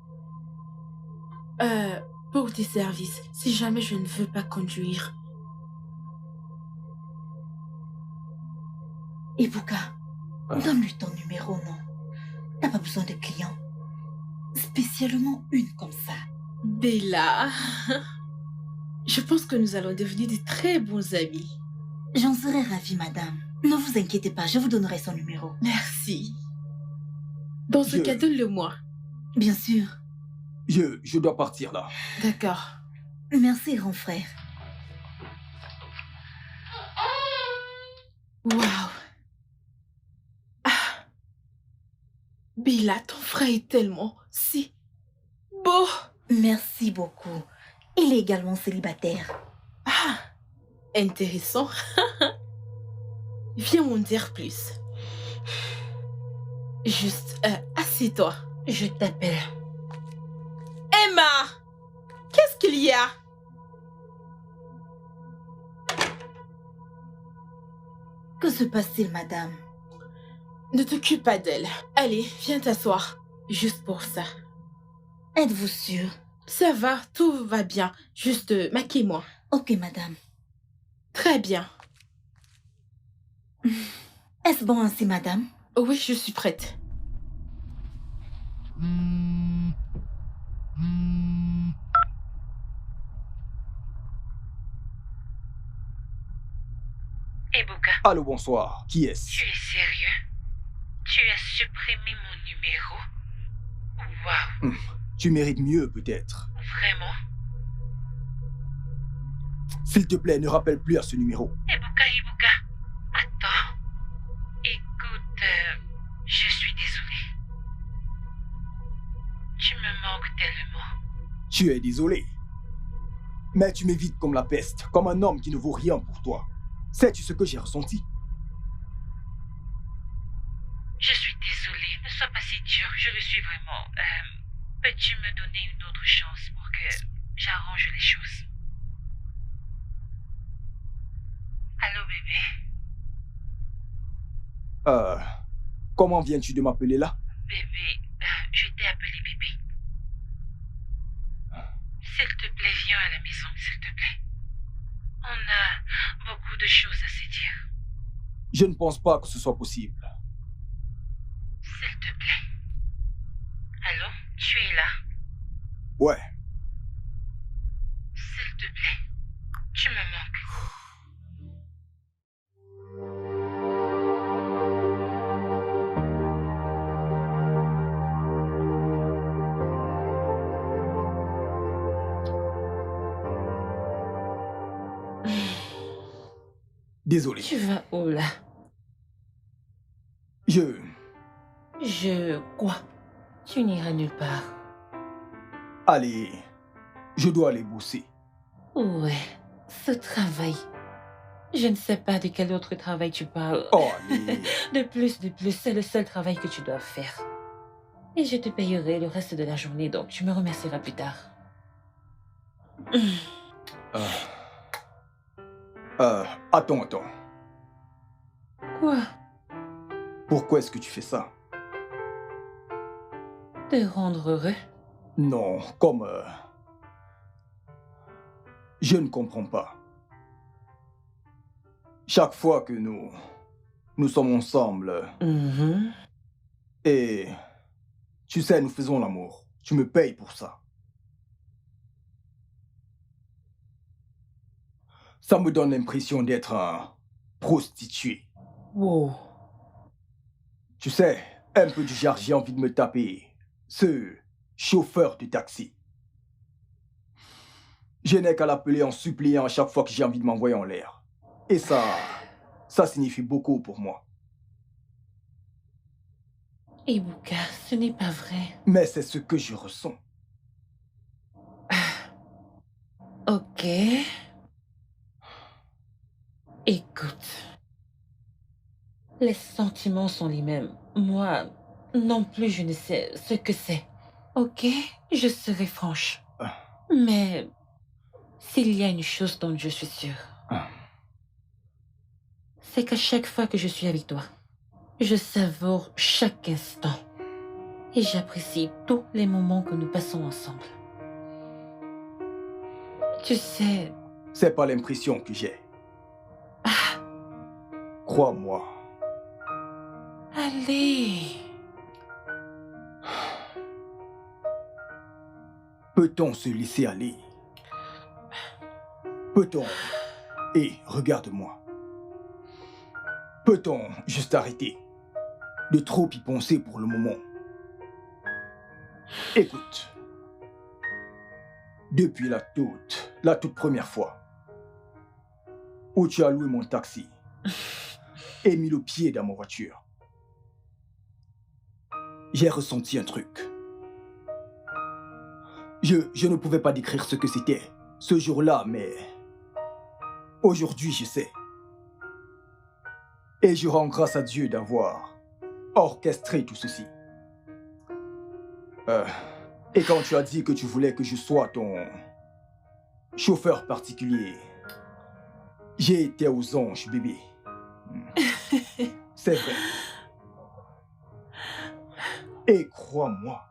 Speaker 2: Pour tes services, si jamais je ne veux pas conduire.
Speaker 5: Ibuka, donne-lui ton numéro, non? T'as pas besoin de clients. Spécialement une comme ça.
Speaker 2: Bella, je pense que nous allons devenir de très bons amis.
Speaker 5: J'en serais ravie, madame. Ne vous inquiétez pas, je vous donnerai son numéro.
Speaker 2: Merci. Dans ce cas, donne-le-moi.
Speaker 5: Bien sûr.
Speaker 3: Je dois partir là.
Speaker 2: D'accord.
Speaker 5: Merci, grand frère.
Speaker 2: Waouh. Bella, ton frère est tellement si beau.
Speaker 5: Merci beaucoup. Il est également célibataire.
Speaker 2: Intéressant. Viens m'en dire plus. Juste, assieds-toi.
Speaker 5: Je t'appelle.
Speaker 2: Emma! Qu'est-ce qu'il y a?
Speaker 5: Que se passe-t-il, madame?
Speaker 2: Ne t'occupe pas d'elle. Allez, viens t'asseoir. Juste pour ça.
Speaker 5: Êtes-vous sûre?
Speaker 2: Ça va, tout va bien. Juste, maquille-moi.
Speaker 5: Ok, madame.
Speaker 2: Très bien.
Speaker 5: Est-ce bon ainsi, madame?
Speaker 2: Oui, je suis prête.
Speaker 1: Ibuka,
Speaker 3: Allô, bonsoir. Qui est-ce?
Speaker 1: tu es sérieux? Tu as supprimé mon numéro? Waouh,
Speaker 3: Tu mérites mieux, peut-être.
Speaker 1: vraiment?
Speaker 3: S'il te plaît, ne rappelle plus à ce numéro.
Speaker 1: Ibuka, attends. Écoute, je suis désolée. Tu me manques tellement.
Speaker 3: Tu es désolé. Mais tu m'évites comme la peste, comme un homme qui ne vaut rien pour toi. Sais-tu ce que j'ai ressenti?
Speaker 1: Je suis désolée, ne sois pas si dur, je le suis vraiment. Peux-tu me donner une autre chance pour que j'arrange les choses? Allô, bébé?
Speaker 3: Comment viens-tu de m'appeler là?
Speaker 1: Bébé, je t'ai appelé bébé. S'il te plaît, viens à la maison, s'il te plaît. On a beaucoup de choses à se dire.
Speaker 3: Je ne pense pas que ce soit possible.
Speaker 1: S'il te plaît. Allô, tu es là?
Speaker 3: Ouais.
Speaker 1: S'il te plaît, tu me manques.
Speaker 3: Désolé.
Speaker 1: Tu vas où là? Quoi? Tu n'iras nulle part.
Speaker 3: Allez, je dois aller bosser.
Speaker 1: Ouais, ce travail. Je ne sais pas de quel autre travail tu parles.
Speaker 3: Oh, allez.
Speaker 1: De plus, c'est le seul travail que tu dois faire. Et je te payerai le reste de la journée, donc tu me remercieras plus tard.
Speaker 3: Attends.
Speaker 1: Quoi?
Speaker 3: Pourquoi est-ce que tu fais ça?
Speaker 1: Te rendre heureux?
Speaker 3: Non, comme... Je ne comprends pas. Chaque fois que nous sommes ensemble, et tu sais, nous faisons l'amour. Tu me payes pour ça. Ça me donne l'impression d'être un prostitué.
Speaker 1: Wow.
Speaker 3: Tu sais, un peu du genre, j'ai envie de me taper ce chauffeur de taxi. Je n'ai qu'à l'appeler en suppliant à chaque fois que j'ai envie de m'envoyer en l'air. Et ça Ça signifie beaucoup pour moi.
Speaker 1: Ibuka, ce n'est pas vrai.
Speaker 3: Mais c'est ce que je ressens.
Speaker 1: Ok. Écoute. Les sentiments sont les mêmes. Moi, non plus, je ne sais ce que c'est. Ok, je serai franche. Mais s'il y a une chose dont je suis sûre, c'est qu'à chaque fois que je suis avec toi, je savoure chaque instant. Et j'apprécie tous les moments que nous passons ensemble. Tu sais...
Speaker 3: C'est pas l'impression que j'ai. Crois-moi.
Speaker 1: Allez.
Speaker 3: Peut-on se laisser aller? Peut-on... Et regarde-moi. Peut-on juste arrêter de trop y penser pour le moment? Écoute. Depuis la toute première fois où tu as loué mon taxi et mis le pied dans ma voiture, j'ai ressenti un truc. Je ne pouvais pas décrire ce que c'était ce jour-là, mais aujourd'hui je sais. Et je rends grâce à Dieu d'avoir orchestré tout ceci. Et quand tu as dit que tu voulais que je sois ton chauffeur particulier, j'ai été aux anges, bébé. C'est vrai. Et crois-moi,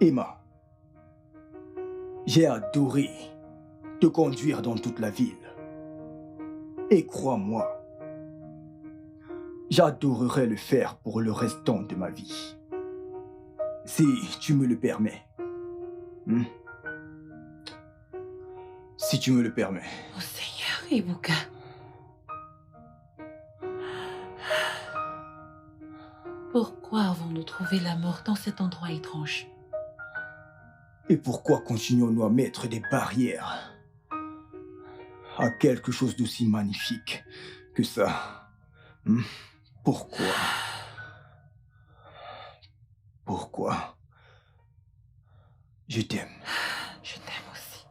Speaker 3: Emma, j'ai adoré te conduire dans toute la ville. Et crois-moi, j'adorerais le faire pour le restant de ma vie. Si tu me le permets. Si tu me le permets.
Speaker 1: Oh Seigneur, Ibuka. Pourquoi avons-nous trouvé la mort dans cet endroit étrange?
Speaker 3: Et pourquoi continuons-nous à mettre des barrières à quelque chose d'aussi magnifique que ça? Pourquoi? Pourquoi? Je t'aime.
Speaker 1: Je t'aime aussi.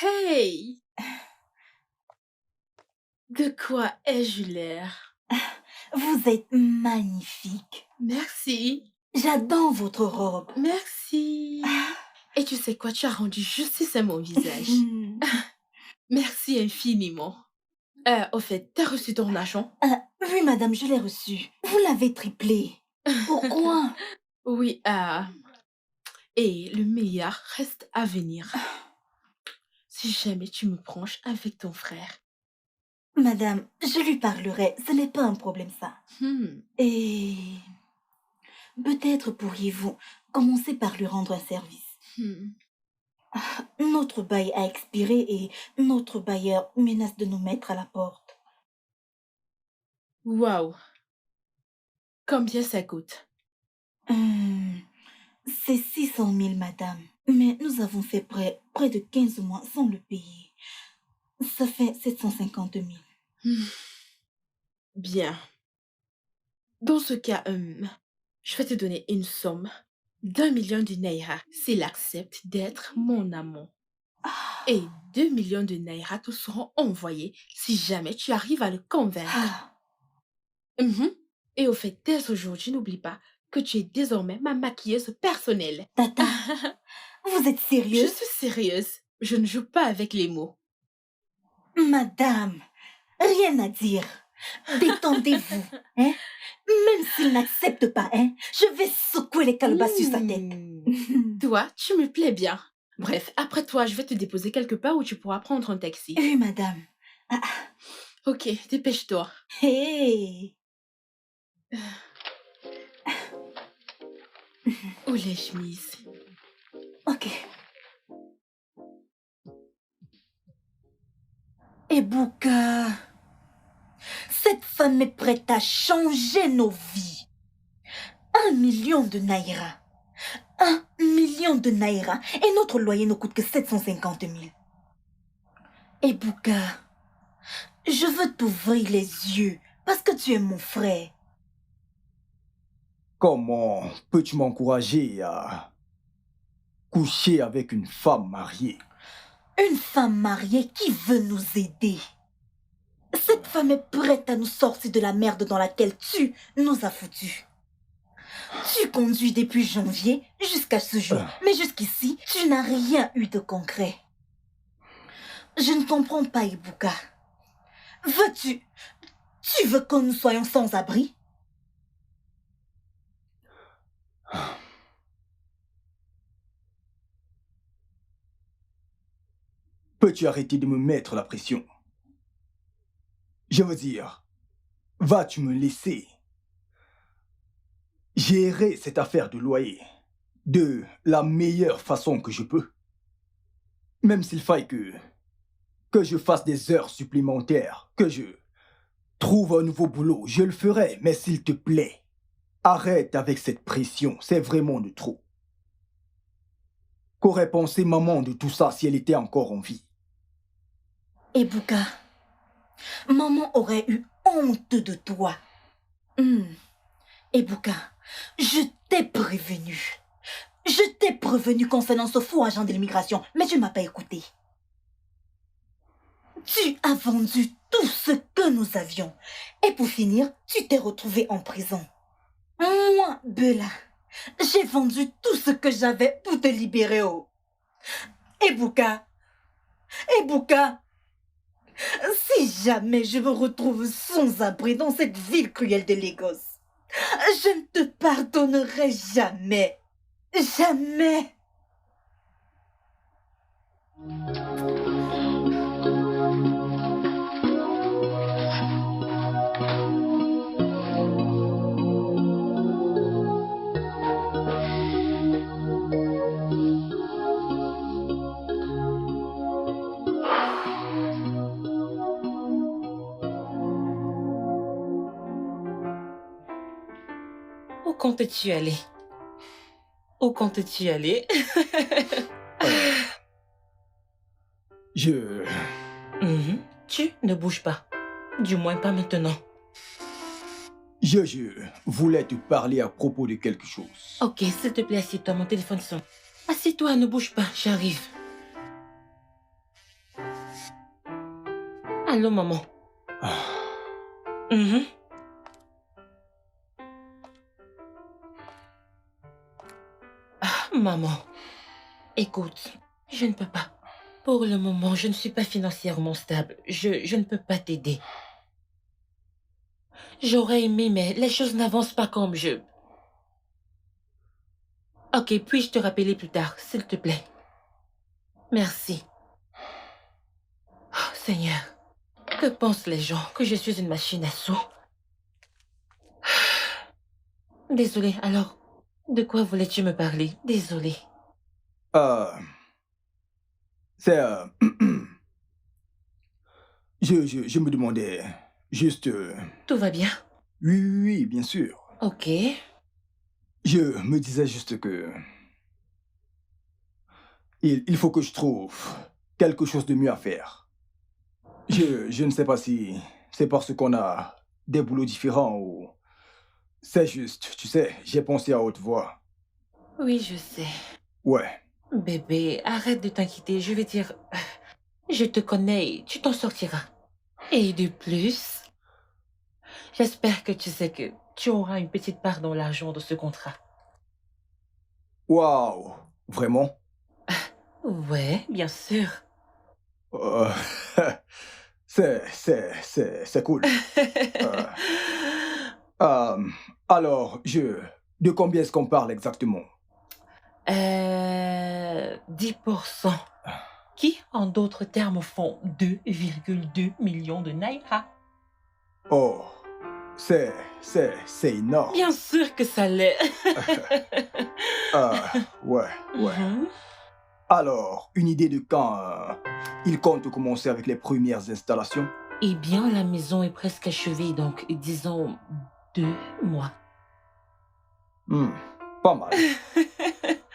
Speaker 2: Hey! De quoi ai-je l'air?
Speaker 5: Vous êtes magnifique.
Speaker 2: Merci.
Speaker 5: J'adore votre robe.
Speaker 2: Merci. Et tu sais quoi, tu as rendu justice à mon visage. Merci infiniment. Au fait, t'as reçu ton argent?
Speaker 5: Oui, madame, je l'ai reçu. Vous l'avez triplé. Pourquoi?
Speaker 2: Oui, et le meilleur reste à venir. Si jamais tu me branches avec ton frère.
Speaker 5: Madame, je lui parlerai. Ce n'est pas un problème, ça. Et peut-être pourriez-vous commencer par lui rendre un service. Notre bail a expiré et notre bailleur menace de nous mettre à la porte.
Speaker 2: Waouh! Combien ça coûte?
Speaker 5: C'est 600 000, madame. Mais nous avons fait près de 15 mois sans le payer. Ça fait 750 000.
Speaker 2: Bien. Dans ce cas, je vais te donner une somme d'1 million de naira s'il accepte d'être mon amant. Et 2 millions de naira te seront envoyés si jamais tu arrives à le convaincre. Et au fait, dès aujourd'hui, n'oublie pas que tu es désormais ma maquilleuse personnelle.
Speaker 5: Tata, vous êtes
Speaker 2: Je
Speaker 5: sérieuse?
Speaker 2: suis sérieuse. Je ne joue pas avec les mots.
Speaker 5: Madame, rien à dire. Détendez-vous, hein? Même s'il n'accepte pas, hein, je vais secouer les calebasses sur sa tête.
Speaker 2: Toi, tu me plais bien. Bref, après toi, je vais te déposer quelque part où tu pourras prendre un taxi.
Speaker 5: Oui, madame.
Speaker 2: Ok, dépêche-toi.
Speaker 5: Hey!
Speaker 2: Où l'ai-je mise?
Speaker 5: Ok. Ebuka, cette femme est prête à changer nos vies. 1 million de naira. 1 million de naira. Et notre loyer ne coûte que 750 000. Ebuka, je veux t'ouvrir les yeux parce que tu es mon frère.
Speaker 3: Comment peux-tu m'encourager à coucher avec une femme mariée?
Speaker 5: Une femme mariée qui veut nous aider. Cette femme est prête à nous sortir de la merde dans laquelle tu nous as foutus. Tu conduis depuis janvier jusqu'à ce jour, mais jusqu'ici, tu n'as rien eu de concret. Je ne comprends pas, Ebuka. Tu veux que nous soyons sans abri?
Speaker 3: Peux-tu arrêter de me mettre la pression? Je veux dire, vas-tu me laisser gérer cette affaire de loyer de la meilleure façon que je peux? Même s'il faille que je fasse des heures supplémentaires, que je trouve un nouveau boulot, je le ferai, mais s'il te plaît, arrête avec cette pression, c'est vraiment de trop. Qu'aurait pensé maman de tout ça si elle était encore en vie?
Speaker 5: Ebuka, maman aurait eu honte de toi. Ebuka, je t'ai prévenu. Je t'ai prévenu concernant ce faux agent de l'immigration, mais tu ne m'as pas écouté. Tu as vendu tout ce que nous avions. Et pour finir, tu t'es retrouvé en prison. Moi, Bella, j'ai vendu tout ce que j'avais pour te libérer. Oh. Ebuka, si jamais je me retrouve sans abri dans cette ville cruelle de Lagos, je ne te pardonnerai jamais. Jamais.
Speaker 1: Où comptes-tu aller? Où comptes-tu aller? Tu ne bouges pas. Du moins pas maintenant.
Speaker 3: Je voulais te parler à propos de quelque chose.
Speaker 1: Ok, s'il te plaît, assieds-toi, mon téléphone sonne. Assieds-toi, ne bouge pas, j'arrive. Allô, maman. Maman, écoute, je ne peux pas. Pour le moment, je ne suis pas financièrement stable. Je ne peux pas t'aider. J'aurais aimé, mais les choses n'avancent pas comme je... Ok, puis-je te rappeler plus tard, s'il te plaît? Merci. Oh, Seigneur, que pensent les gens? Que je suis une machine à sous? Désolée, alors, de quoi voulais-tu me parler? Désolée.
Speaker 3: C'est... je me demandais juste...
Speaker 1: Tout va bien?
Speaker 3: Oui, bien sûr.
Speaker 1: Ok.
Speaker 3: Je me disais juste que... Il faut que je trouve quelque chose de mieux à faire. Je ne sais pas si c'est parce qu'on a des boulots différents ou... C'est juste, tu sais, j'ai pensé à haute voix.
Speaker 1: Oui, je sais.
Speaker 3: Ouais.
Speaker 1: Bébé, arrête de t'inquiéter. Je vais dire... Je te connais, tu t'en sortiras. Et de plus, j'espère que tu sais que tu auras une petite part dans l'argent de ce contrat.
Speaker 3: Waouh, vraiment?
Speaker 1: Ouais, bien sûr.
Speaker 3: C'est cool. Alors, de combien est-ce qu'on parle exactement?
Speaker 1: 10%. Qui, en d'autres termes, font 2,2 millions de naira.
Speaker 3: Oh, C'est énorme.
Speaker 1: Bien sûr que ça l'est.
Speaker 3: Ouais.
Speaker 1: Mhm.
Speaker 3: Alors, une idée de quand il compte commencer avec les premières installations?
Speaker 1: Eh bien, la maison est presque achevée, donc disons 2 mois.
Speaker 3: Pas mal.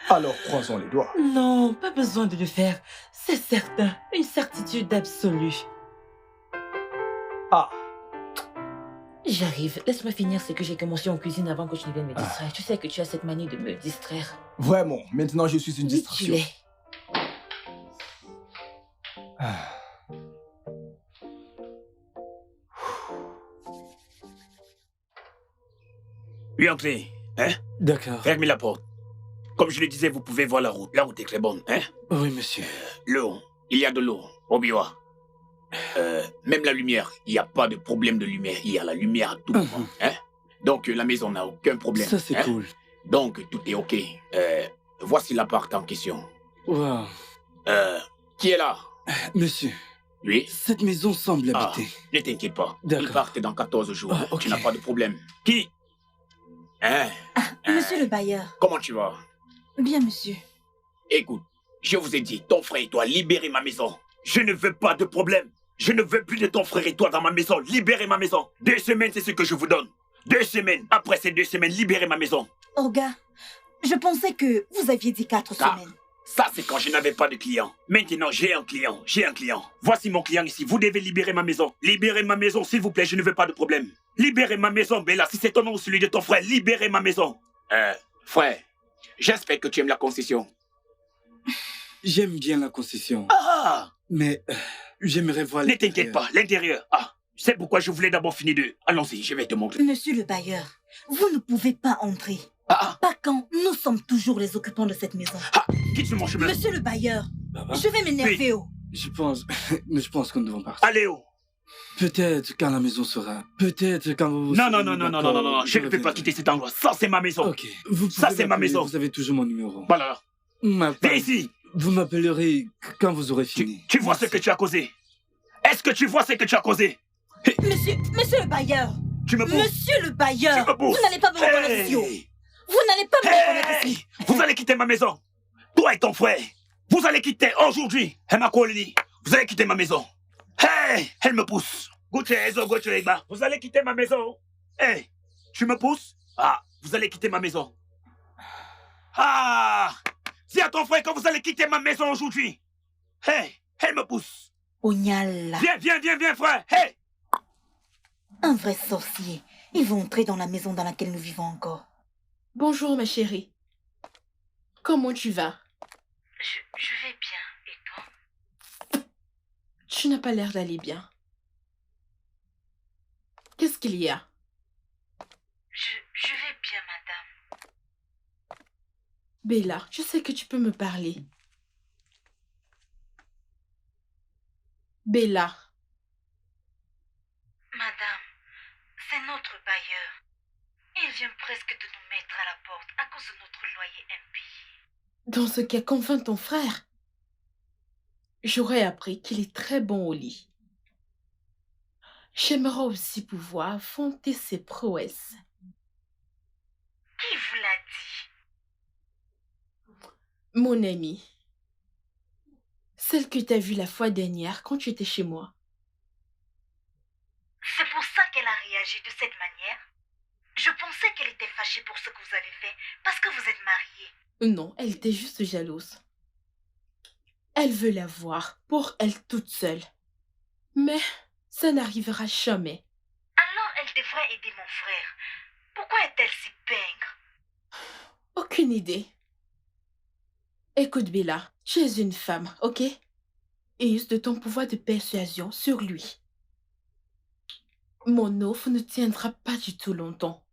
Speaker 3: Alors, croisons les doigts.
Speaker 1: Non, pas besoin de le faire. C'est certain, une certitude absolue.
Speaker 3: Ah,
Speaker 1: J'arrive. Laisse-moi finir ce que j'ai commencé en cuisine avant que tu ne viennes me distraire. Tu sais que tu as cette manie de me distraire.
Speaker 3: vraiment, maintenant je suis une
Speaker 1: Dis
Speaker 3: distraction.
Speaker 1: tu l'es.
Speaker 4: Oui, entrez. Hein?
Speaker 6: D'accord.
Speaker 4: Fermez la porte. Comme je le disais, vous pouvez voir la route. La route est très bonne. Hein?
Speaker 6: Oui, monsieur.
Speaker 4: L'eau. Il y a de l'eau. Obiwa. Même la lumière. Il n'y a pas de problème de lumière. Il y a la lumière à tout moment. Hein? Donc, la maison n'a aucun problème.
Speaker 6: Ça, c'est
Speaker 4: hein?
Speaker 6: cool.
Speaker 4: Donc, tout est OK. Voici l'appart en question.
Speaker 6: Wow.
Speaker 4: Qui est là?
Speaker 6: Monsieur,
Speaker 4: Oui?
Speaker 6: cette maison semble
Speaker 4: Ah,
Speaker 6: habitée.
Speaker 4: ne t'inquiète pas.
Speaker 6: D'accord.
Speaker 4: Ils partent dans 14 jours.
Speaker 6: Ah, ok.
Speaker 4: Tu n'as pas de problème. Qui? Hein?
Speaker 5: Monsieur le bailleur.
Speaker 4: Comment tu vas?
Speaker 5: Bien, monsieur.
Speaker 4: Écoute, je vous ai dit, ton frère et toi, libérez ma maison. Je ne veux pas de problème. Je ne veux plus de ton frère et toi dans ma maison. Libérez ma maison. 2 semaines, c'est ce que je vous donne. 2 semaines. Après ces 2 semaines, libérez ma maison.
Speaker 5: Olga, je pensais que vous aviez dit 4
Speaker 4: Ah.
Speaker 5: semaines.
Speaker 4: Ça, c'est quand je n'avais pas de client. Maintenant, j'ai un client. Voici mon client ici. Vous devez libérer ma maison. Libérez ma maison, s'il vous plaît. Je ne veux pas de problème. Libérez ma maison, Bella. Si c'est ton nom ou celui de ton frère, libérez ma maison. Frère, j'espère que tu aimes la concession.
Speaker 6: J'aime bien la concession,
Speaker 4: Ah!
Speaker 6: mais j'aimerais voir
Speaker 4: Ne t'inquiète pas, l'intérieur. Ah, c'est pourquoi je voulais d'abord finir de... Allons-y, je vais te montrer.
Speaker 5: Monsieur le bailleur, vous ne pouvez pas entrer.
Speaker 4: Ah,
Speaker 5: Pas quand nous sommes toujours les occupants de cette maison.
Speaker 4: quitte sur mon chemin.
Speaker 5: Monsieur le bailleur,
Speaker 6: Baba,
Speaker 5: je vais m'énerver. Oh.
Speaker 6: je pense que nous devons partir.
Speaker 4: Allez, oh.
Speaker 6: Peut-être quand la maison sera. Peut-être quand vous.
Speaker 4: Non, je ne peux pas quitter cet endroit. Ça, c'est ma maison.
Speaker 6: Ok. Vous
Speaker 4: Ça,
Speaker 6: pouvez
Speaker 4: c'est ma
Speaker 6: m'appeler,
Speaker 4: maison.
Speaker 6: Vous avez toujours mon numéro.
Speaker 4: Voilà.
Speaker 6: Ma
Speaker 4: Viens
Speaker 6: part,
Speaker 4: ici.
Speaker 6: vous m'appellerez quand vous aurez fini.
Speaker 4: Tu vois ce que tu as causé? Est-ce que tu vois ce que tu as causé?
Speaker 5: Monsieur le bailleur,
Speaker 4: Tu me pousses.
Speaker 5: monsieur le bailleur,
Speaker 4: Tu me pousses.
Speaker 5: vous n'allez pas me reconnaître ici. Oh. Vous n'allez pas me reconnaître ici.
Speaker 4: Vous allez quitter ma maison. Toi et ton frère. Vous allez quitter aujourd'hui. Vous allez quitter ma maison. Hey, elle me pousse. Vous allez quitter ma maison. Hey, tu me pousses? Ah, vous allez quitter ma maison. Ah, dis à ton frère que vous allez quitter ma maison aujourd'hui. Hey, elle me pousse.
Speaker 5: Ognala,
Speaker 4: Viens, frère. Hey.
Speaker 5: un vrai sorcier. Ils vont entrer dans la maison dans laquelle nous vivons encore.
Speaker 2: Bonjour, ma chérie. Comment tu vas?
Speaker 5: Je vais bien. Et toi?
Speaker 2: Tu n'as pas l'air d'aller bien. Qu'est-ce qu'il y a?
Speaker 5: Je vais bien, madame.
Speaker 2: Bella, je sais que tu peux me parler. Bella,
Speaker 5: Madame, c'est notre bailleur. Il vient presque de nous mettre à la porte à cause de notre loyer impayé.
Speaker 2: dans ce cas, convainc ton frère. J'aurais appris qu'il est très bon au lit. J'aimerais aussi pouvoir affronter ses prouesses.
Speaker 5: Qui vous l'a dit?
Speaker 2: Mon amie, celle que t'as vue la fois dernière quand tu étais chez moi.
Speaker 5: C'est pour ça qu'elle a réagi de cette manière? Je pensais qu'elle était fâchée pour ce que vous avez fait, parce que vous êtes mariés.
Speaker 2: Non, elle était juste jalouse. Elle veut la voir pour elle toute seule. Mais ça n'arrivera jamais.
Speaker 5: Alors elle devrait aider mon frère. Pourquoi est-elle si pingre?
Speaker 2: Aucune idée. Écoute, Bella, tu es une femme, ok? Use de ton pouvoir de persuasion sur lui. Mon offre ne tiendra pas du tout longtemps.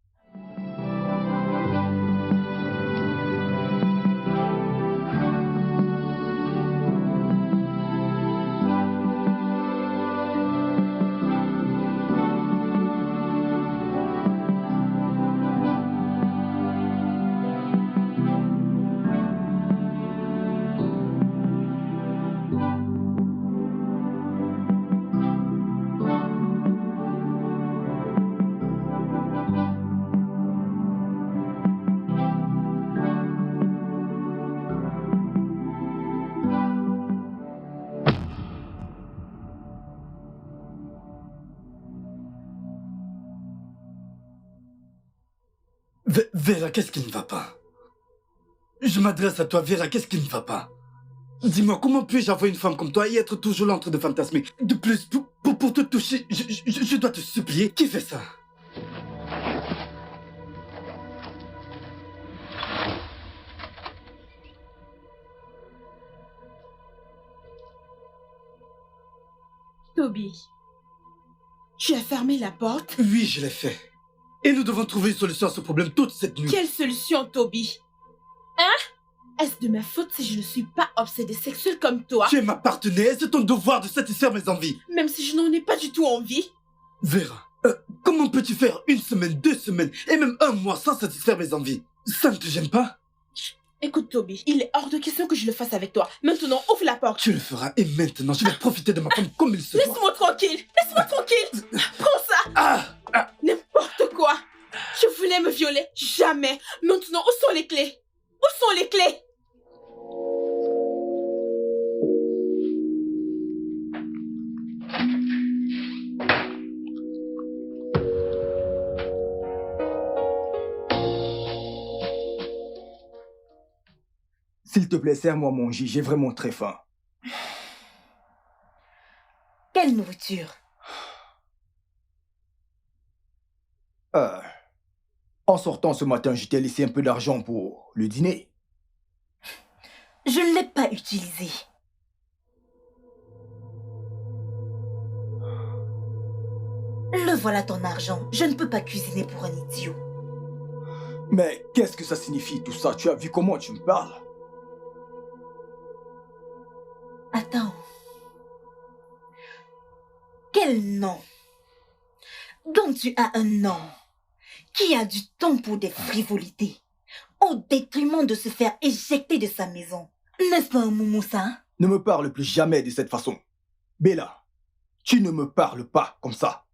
Speaker 6: Vera, qu'est-ce qui ne va pas? Je m'adresse à toi, Vera, qu'est-ce qui ne va pas? Dis-moi, comment puis-je avoir une femme comme toi et être toujours là en train de fantasmer? De plus, pour te toucher, je dois te supplier. Qui fait ça?
Speaker 2: Toby, tu as fermé la porte?
Speaker 6: Oui, je l'ai fait. Et nous devons trouver une solution à ce problème toute cette nuit.
Speaker 2: Quelle solution, Toby? Hein? Est-ce de ma faute si je ne suis pas obsédée sexuelle comme toi?
Speaker 6: Tu es ma partenaire, c'est ton devoir de satisfaire mes envies.
Speaker 2: Même si je n'en ai pas du tout envie?
Speaker 6: Vera, comment peux-tu faire 1 semaine, 2 semaines et même 1 mois sans satisfaire mes envies? Ça ne te gêne pas?
Speaker 2: Écoute, Toby, il est hors de question que je le fasse avec toi. Maintenant, ouvre la porte.
Speaker 6: Tu le feras et maintenant, je vais profiter de ma femme comme il se doit.
Speaker 2: Laisse-moi tranquille. Laisse-moi tranquille. Prends ça. N'importe quoi. Je voulais me violer. Jamais. Maintenant, où sont les clés? Où sont les clés?
Speaker 3: S'il te plaît, serre-moi mon jus, j'ai vraiment très faim.
Speaker 5: Quelle nourriture?
Speaker 3: En sortant ce matin, je t'ai laissé un peu d'argent pour le dîner.
Speaker 5: Je ne l'ai pas utilisé. Le voilà ton argent. Je ne peux pas cuisiner pour un idiot.
Speaker 3: Mais qu'est-ce que ça signifie tout ça? Tu as vu comment tu me parles?
Speaker 5: Attends. Quel nom? Donc tu as un nom qui a du temps pour des frivolités, au détriment de se faire éjecter de sa maison. N'est-ce pas un moumoussa?
Speaker 3: Ne me parle plus jamais de cette façon. Bella, tu ne me parles pas comme ça.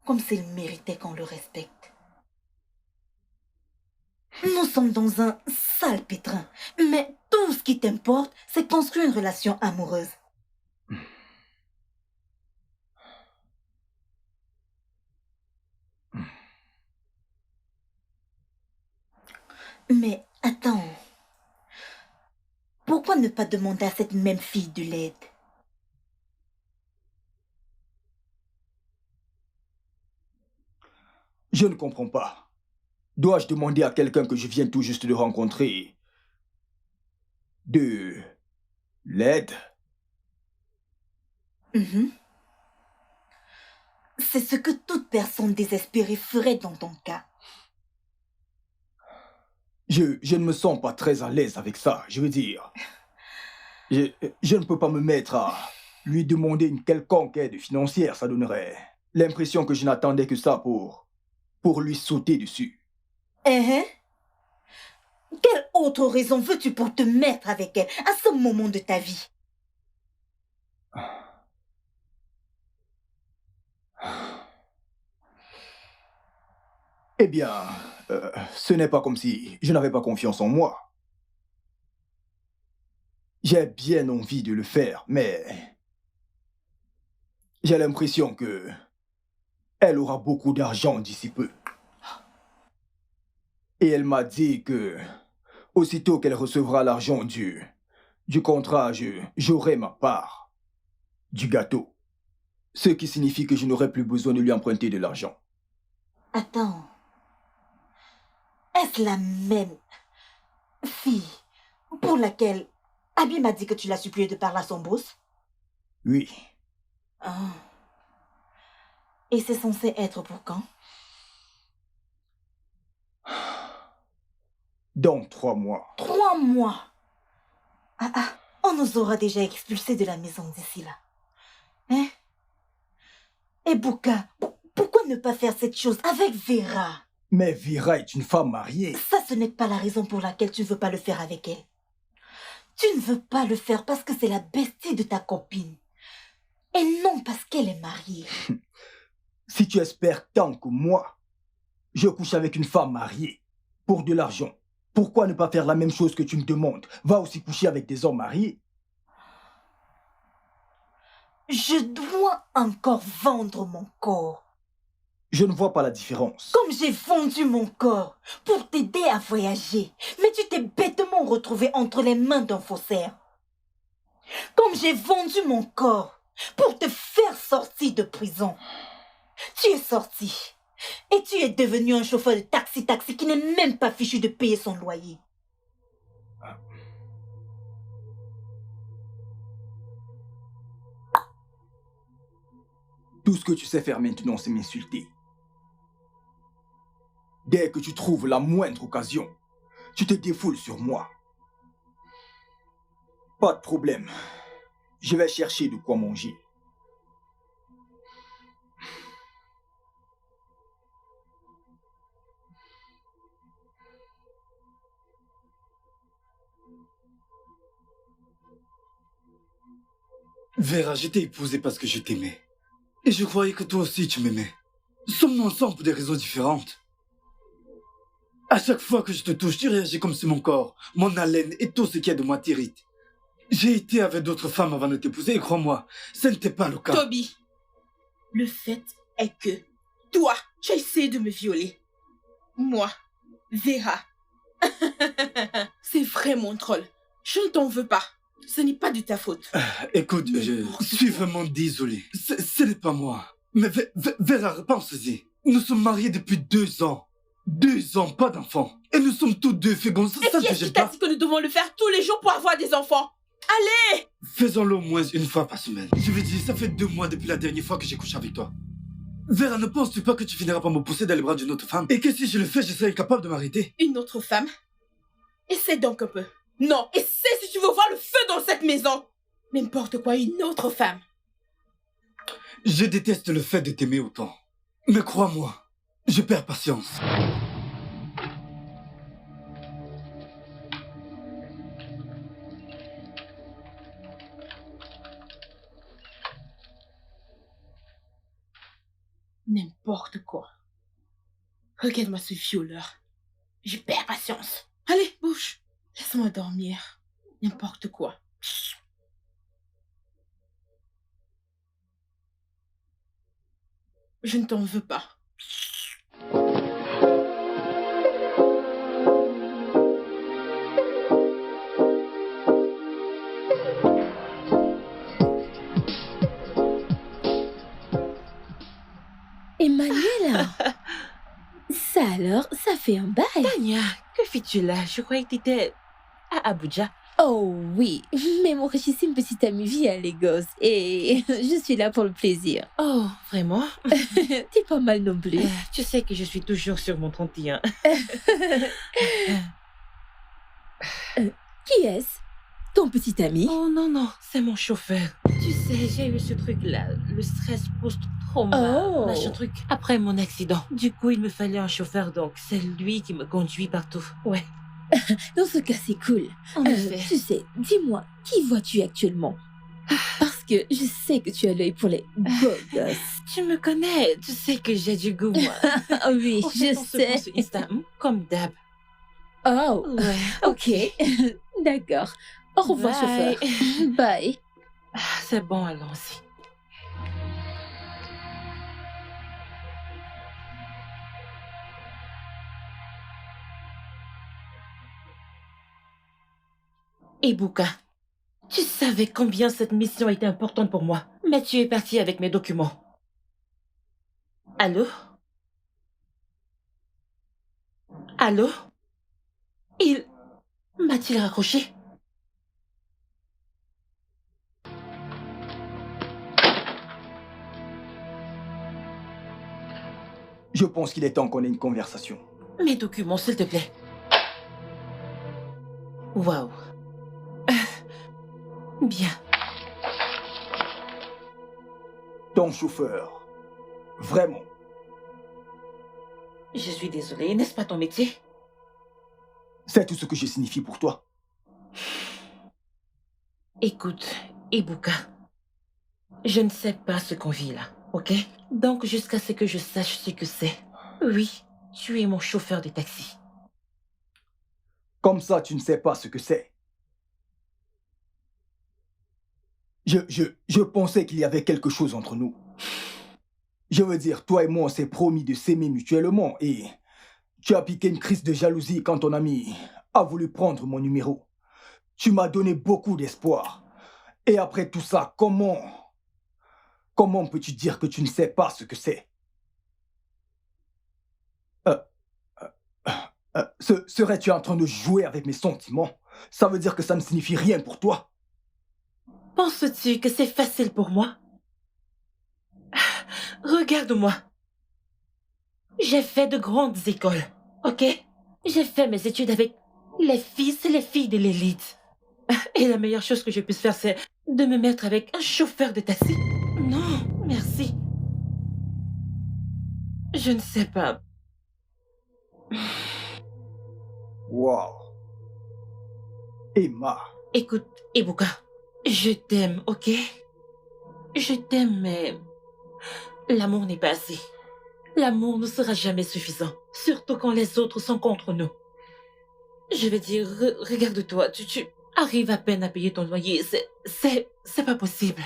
Speaker 5: Comme s'il méritait qu'on le respecte. Nous sommes dans un sale pétrin, mais tout ce qui t'importe, c'est construire une relation amoureuse. Mais attends, pourquoi ne pas demander à cette même fille de l'aide?
Speaker 3: Je ne comprends pas. Dois-je demander à quelqu'un que je viens tout juste de rencontrer de l'aide?
Speaker 5: C'est ce que toute personne désespérée ferait dans ton cas.
Speaker 3: Je ne me sens pas très à l'aise avec ça, je veux dire. Je ne peux pas me mettre à lui demander une quelconque aide financière, ça donnerait l'impression que je n'attendais que ça pour lui sauter dessus.
Speaker 5: Quelle autre raison veux-tu pour te mettre avec elle à ce moment de ta vie?
Speaker 3: Eh bien, ce n'est pas comme si je n'avais pas confiance en moi. J'ai bien envie de le faire, mais j'ai l'impression que elle aura beaucoup d'argent d'ici peu. Et elle m'a dit que aussitôt qu'elle recevra l'argent du contrat, j'aurai ma part du gâteau. Ce qui signifie que je n'aurai plus besoin de lui emprunter de l'argent.
Speaker 5: Attends. Est-ce la même fille pour laquelle Abby m'a dit que tu l'as supplié de parler à son boss?
Speaker 3: Oui.
Speaker 5: Et c'est censé être pour quand?
Speaker 3: Dans 3 mois.
Speaker 5: 3 mois? On nous aura déjà expulsés de la maison d'ici là. Hein? Et Bouka, pourquoi ne pas faire cette chose avec Vera?
Speaker 3: Mais Vera est une femme mariée.
Speaker 5: Ça, ce n'est pas la raison pour laquelle tu ne veux pas le faire avec elle. Tu ne veux pas le faire parce que c'est la bestie de ta copine. Et non parce qu'elle est mariée.
Speaker 3: Si tu espères tant que moi, je couche avec une femme mariée pour de l'argent, pourquoi ne pas faire la même chose que tu me demandes? Va aussi coucher avec des hommes mariés.
Speaker 5: Je dois encore vendre mon corps.
Speaker 3: Je ne vois pas la différence.
Speaker 5: Comme j'ai vendu mon corps pour t'aider à voyager, mais tu t'es bêtement retrouvé entre les mains d'un faussaire. Comme j'ai vendu mon corps pour te faire sortir de prison. Tu es sorti et tu es devenu un chauffeur de taxi qui n'est même pas fichu de payer son loyer.
Speaker 3: Tout ce que tu sais faire maintenant, c'est m'insulter. Dès que tu trouves la moindre occasion, tu te défoules sur moi. Pas de problème. Je vais chercher de quoi manger.
Speaker 6: Vera, je t'ai épousé parce que je t'aimais. Et je croyais que toi aussi tu m'aimais. Sommes-nous ensemble pour des raisons différentes? À chaque fois que je te touche, tu réagis comme si mon corps, mon haleine et tout ce qu'il y a de moi t'irrite. J'ai été avec d'autres femmes avant de t'épouser et crois-moi, ce n'était pas le cas.
Speaker 2: Toby, le fait est que toi, tu as essayé de me violer. Moi, Vera. C'est vrai, mon troll. Je ne t'en veux pas. Ce n'est pas de ta faute.
Speaker 6: Écoute, je suis vraiment désolé. Ce n'est pas moi. Mais Vera, pense-y. Nous sommes mariés depuis 2 ans. 2 ans, pas d'enfants. Et nous sommes tous deux féconds.
Speaker 2: Et qui est-ce qui t'a dit que nous devons le faire tous les jours pour avoir des enfants? Allez!
Speaker 6: Faisons-le au moins une fois par semaine. Je veux dire, ça fait 2 mois depuis la dernière fois que j'ai couché avec toi. Vera, ne penses-tu pas que tu finiras par me pousser dans les bras d'une autre femme? Et que si je le fais, je serai incapable de m'arrêter?
Speaker 2: Une autre femme? Essaie donc un peu. Non, essaie si tu veux voir le feu dans cette maison. N'importe quoi, une autre femme.
Speaker 6: Je déteste le fait de t'aimer autant. Mais crois-moi, je perds patience.
Speaker 2: N'importe quoi. Regarde-moi ce violeur. Je perds patience. Allez, bouge. Laisse-moi dormir. N'importe quoi. Je ne t'en veux pas.
Speaker 7: Emmanuel, ça alors, ça fait un bail.
Speaker 1: Tania, que fais-tu là? Je croyais que tu étais à Abuja.
Speaker 7: Oh oui, mais mon richissime petit ami vit à Lagos et je suis là pour le plaisir.
Speaker 1: Oh, vraiment?
Speaker 7: T'es pas mal non plus.
Speaker 1: Tu sais que je suis toujours sur mon 31.
Speaker 7: Qui est-ce? Ton petit ami?
Speaker 1: Oh non, c'est mon chauffeur. Tu sais, j'ai eu ce truc-là, le stress post-trauma,
Speaker 7: Oh.
Speaker 1: machin truc, après mon accident. Du coup, il me fallait un chauffeur, donc c'est lui qui me conduit partout. Ouais,
Speaker 7: Dans ce cas, c'est cool.
Speaker 1: en effet.
Speaker 7: Tu sais, dis-moi, qui vois-tu actuellement? Parce que je sais que tu as l'œil pour les beaux gosses.
Speaker 1: Tu me connais, tu sais que j'ai du goût, moi.
Speaker 7: Oh oui,
Speaker 1: En fait,
Speaker 7: je
Speaker 1: on se prend
Speaker 7: sais.
Speaker 1: sur Insta, comme d'hab.
Speaker 7: Oh,
Speaker 1: Ouais,
Speaker 7: ok. D'accord. Au revoir,
Speaker 1: Bye.
Speaker 7: chauffeur. Bye.
Speaker 1: C'est bon, allons-y. Ibuka, tu savais combien cette mission était importante pour moi, mais tu es parti avec mes documents. Allô? Allô? Il m'a-t-il raccroché?
Speaker 3: Je pense qu'il est temps qu'on ait une conversation.
Speaker 1: Mes documents, s'il te plaît. Waouh. Bien.
Speaker 3: Ton chauffeur. Vraiment.
Speaker 1: Je suis désolée, n'est-ce pas ton métier?
Speaker 3: C'est tout ce que je signifie pour toi.
Speaker 1: Écoute, Ibuka, je ne sais pas ce qu'on vit là, ok? Donc jusqu'à ce que je sache ce que c'est. Oui, tu es mon chauffeur de taxi.
Speaker 3: Comme ça, tu ne sais pas ce que c'est. Je pensais qu'il y avait quelque chose entre nous. Je veux dire, toi et moi, on s'est promis de s'aimer mutuellement et tu as piqué une crise de jalousie quand ton ami a voulu prendre mon numéro. Tu m'as donné beaucoup d'espoir. Et après tout ça, comment peux-tu dire que tu ne sais pas ce que c'est? Serais-tu en train de jouer avec mes sentiments? Ça veut dire que ça ne signifie rien pour toi?
Speaker 1: Penses-tu que c'est facile pour moi? Regarde-moi. J'ai fait de grandes écoles, ok? J'ai fait mes études avec les filles de l'élite. Et la meilleure chose que je puisse faire, c'est de me mettre avec un chauffeur de taxi. Non, merci. Je ne sais pas.
Speaker 3: Wow. Emma.
Speaker 1: Écoute, Ibuka, je t'aime, ok? Je t'aime, mais l'amour n'est pas assez. L'amour ne sera jamais suffisant, surtout quand les autres sont contre nous. Je veux dire, regarde-toi, tu arrives à peine à payer ton loyer. C'est pas possible.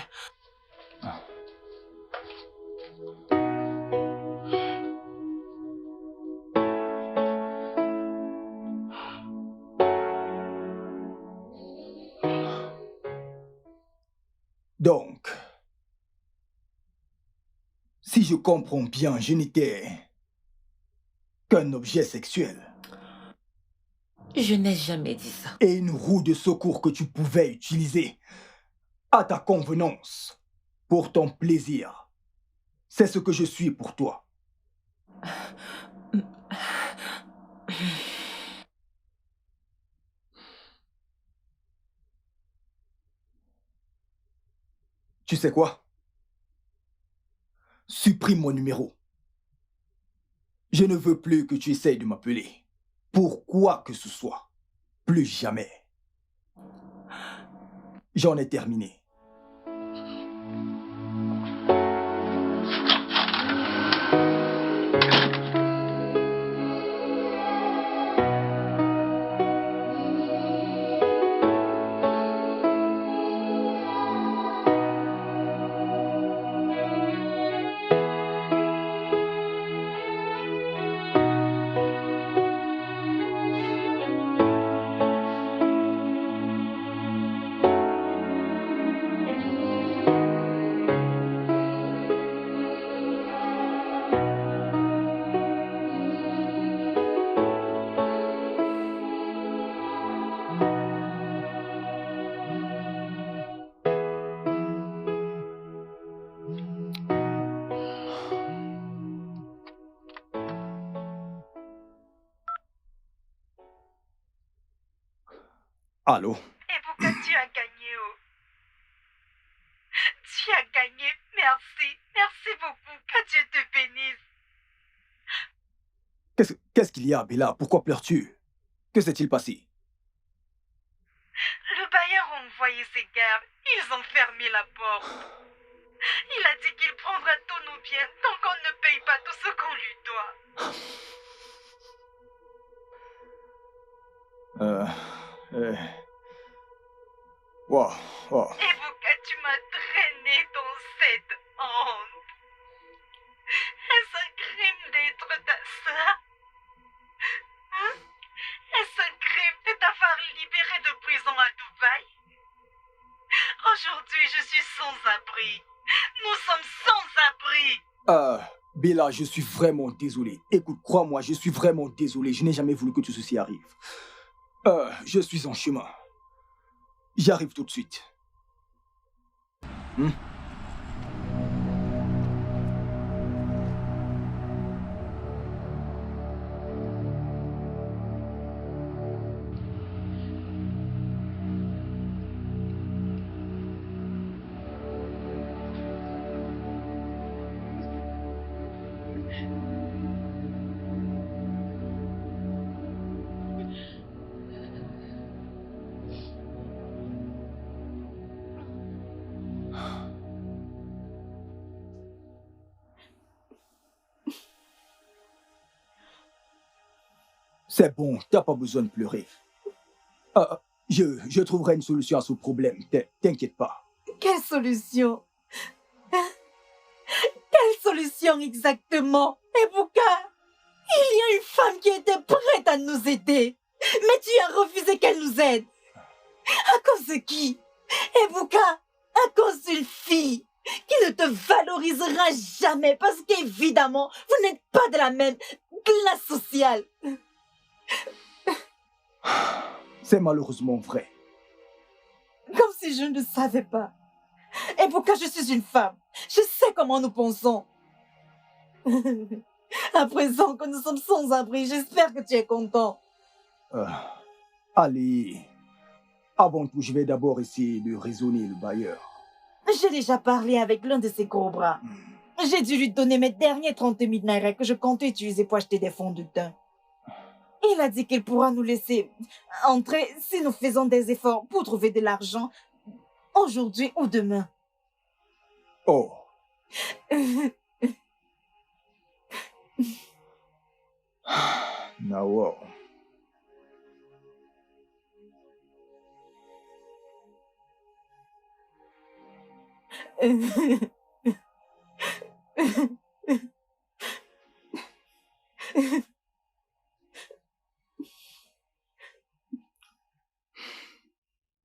Speaker 3: Donc, si je comprends bien, je n'étais qu'un objet sexuel.
Speaker 1: Je n'ai jamais dit ça.
Speaker 3: Et une roue de secours que tu pouvais utiliser à ta convenance, pour ton plaisir. C'est ce que je suis pour toi. Tu sais quoi? Supprime mon numéro. Je ne veux plus que tu essayes de m'appeler. Pour quoi que ce soit. Plus jamais. J'en ai terminé. Allô?
Speaker 5: Et pourquoi tu as gagné, oh? Tu as gagné, merci. Merci beaucoup, que Dieu te bénisse.
Speaker 3: Qu'est-ce qu'il y a, Bella? Pourquoi pleures-tu? Que s'est-il passé?
Speaker 5: Le bailleur a envoyé ses gardes. Ils ont fermé la porte. Il a dit qu'il prendra tous nos biens tant qu'on ne paye pas tout ce qu'on lui doit.
Speaker 3: Wow.
Speaker 5: Et pourquoi tu m'as traîné dans cette honte? Est-ce un crime d'être ta sœur? Hein? Est-ce un crime de t'avoir libéré de prison à Dubaï? Aujourd'hui, je suis sans abri. Nous sommes sans abri.
Speaker 3: Bella, je suis vraiment désolé. Écoute, crois-moi, je suis vraiment désolé. Je n'ai jamais voulu que tout ceci arrive. Je suis en chemin. J'arrive tout de suite. C'est bon, t'as pas besoin de pleurer. Je trouverai une solution à ce problème, t'inquiète pas.
Speaker 5: Quelle solution? Hein? Quelle solution? situation exactement? Ebuka, il y a une femme qui était prête à nous aider. Mais tu as refusé qu'elle nous aide. À cause de qui? Ebuka, à cause d'une fille qui ne te valorisera jamais parce qu'évidemment, vous n'êtes pas de la même classe sociale.
Speaker 3: C'est malheureusement vrai.
Speaker 5: Comme si je ne le savais pas. Ebuka, je suis une femme. Je sais comment nous pensons. À présent que nous sommes sans abri, j'espère que tu es content.
Speaker 3: Allez, avant tout, je vais d'abord essayer de raisonner le bailleur.
Speaker 5: J'ai déjà parlé avec l'un de ses gros bras. J'ai dû lui donner mes derniers 30 000 naira que je comptais utiliser pour acheter des fonds de teint. Il a dit qu'il pourra nous laisser entrer si nous faisons des efforts pour trouver de l'argent aujourd'hui ou demain.
Speaker 3: Oh. Nawa.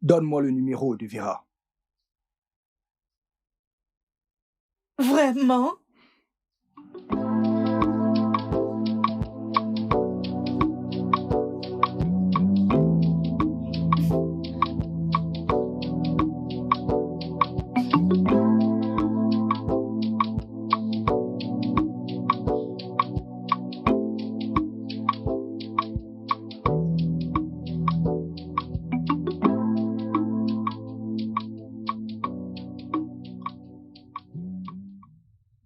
Speaker 3: Donne-moi le numéro de Vera.
Speaker 5: Vraiment?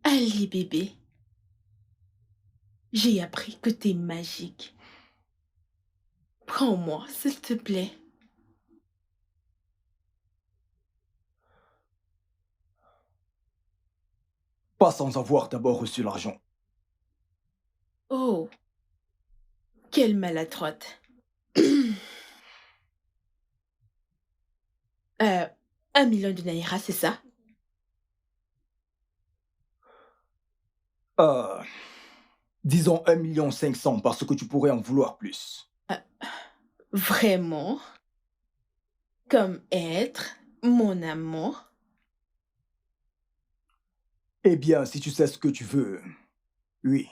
Speaker 2: Ali bébé, j'ai appris que t'es magique. Prends-moi, s'il te plaît.
Speaker 3: Pas sans avoir d'abord reçu l'argent.
Speaker 2: Oh, quelle maladroite. 1 million de naira, c'est ça?
Speaker 3: Disons 1,5 million parce que tu pourrais en vouloir plus.
Speaker 2: Vraiment? Comme être mon amour?
Speaker 3: Eh bien, si tu sais ce que tu veux, oui.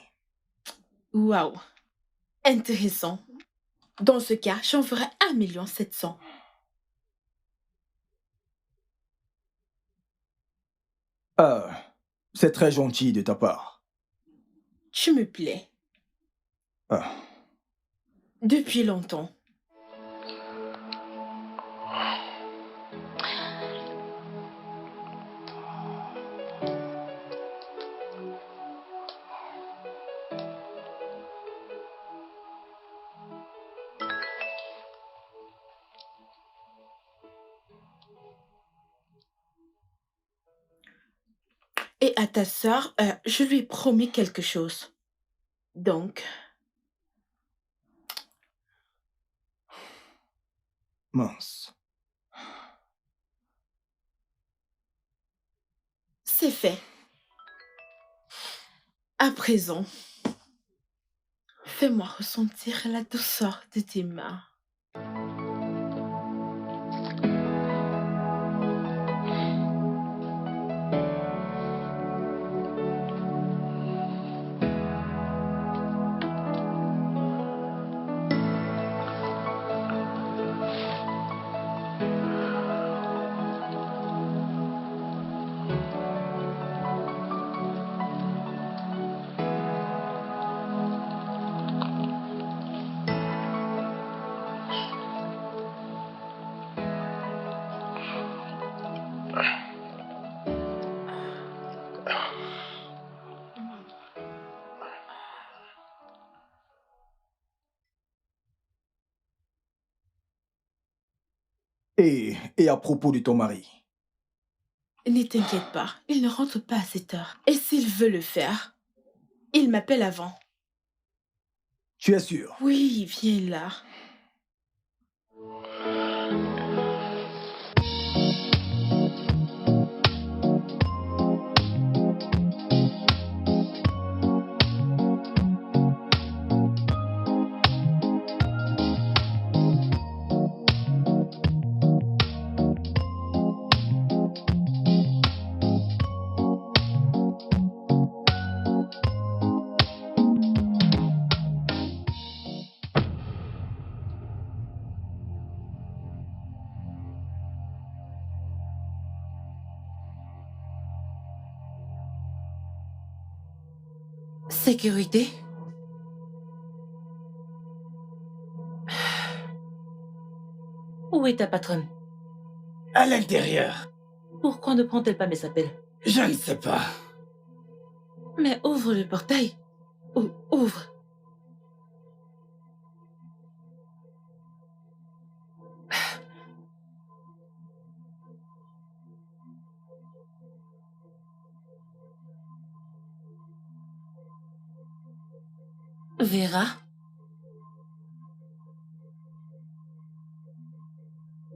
Speaker 2: Waouh, intéressant. Dans ce cas, j'en ferai 1,7 million.
Speaker 3: C'est très gentil de ta part.
Speaker 2: Tu me plais. Depuis longtemps. Et à ta sœur, je lui ai promis quelque chose. Donc,
Speaker 3: Mince.
Speaker 2: c'est fait. À présent, fais-moi ressentir la douceur de tes mains.
Speaker 3: Et à propos de ton mari?
Speaker 2: Ne t'inquiète pas, il ne rentre pas à cette heure. Et s'il veut le faire, il m'appelle avant.
Speaker 3: Tu es sûr?
Speaker 2: Oui, viens là.
Speaker 1: Sécurité. Où est ta patronne?
Speaker 6: À l'intérieur.
Speaker 1: Pourquoi ne prend-elle pas mes appels?
Speaker 6: Je ne sais pas.
Speaker 1: Mais ouvre le portail. Ouvre. Vera?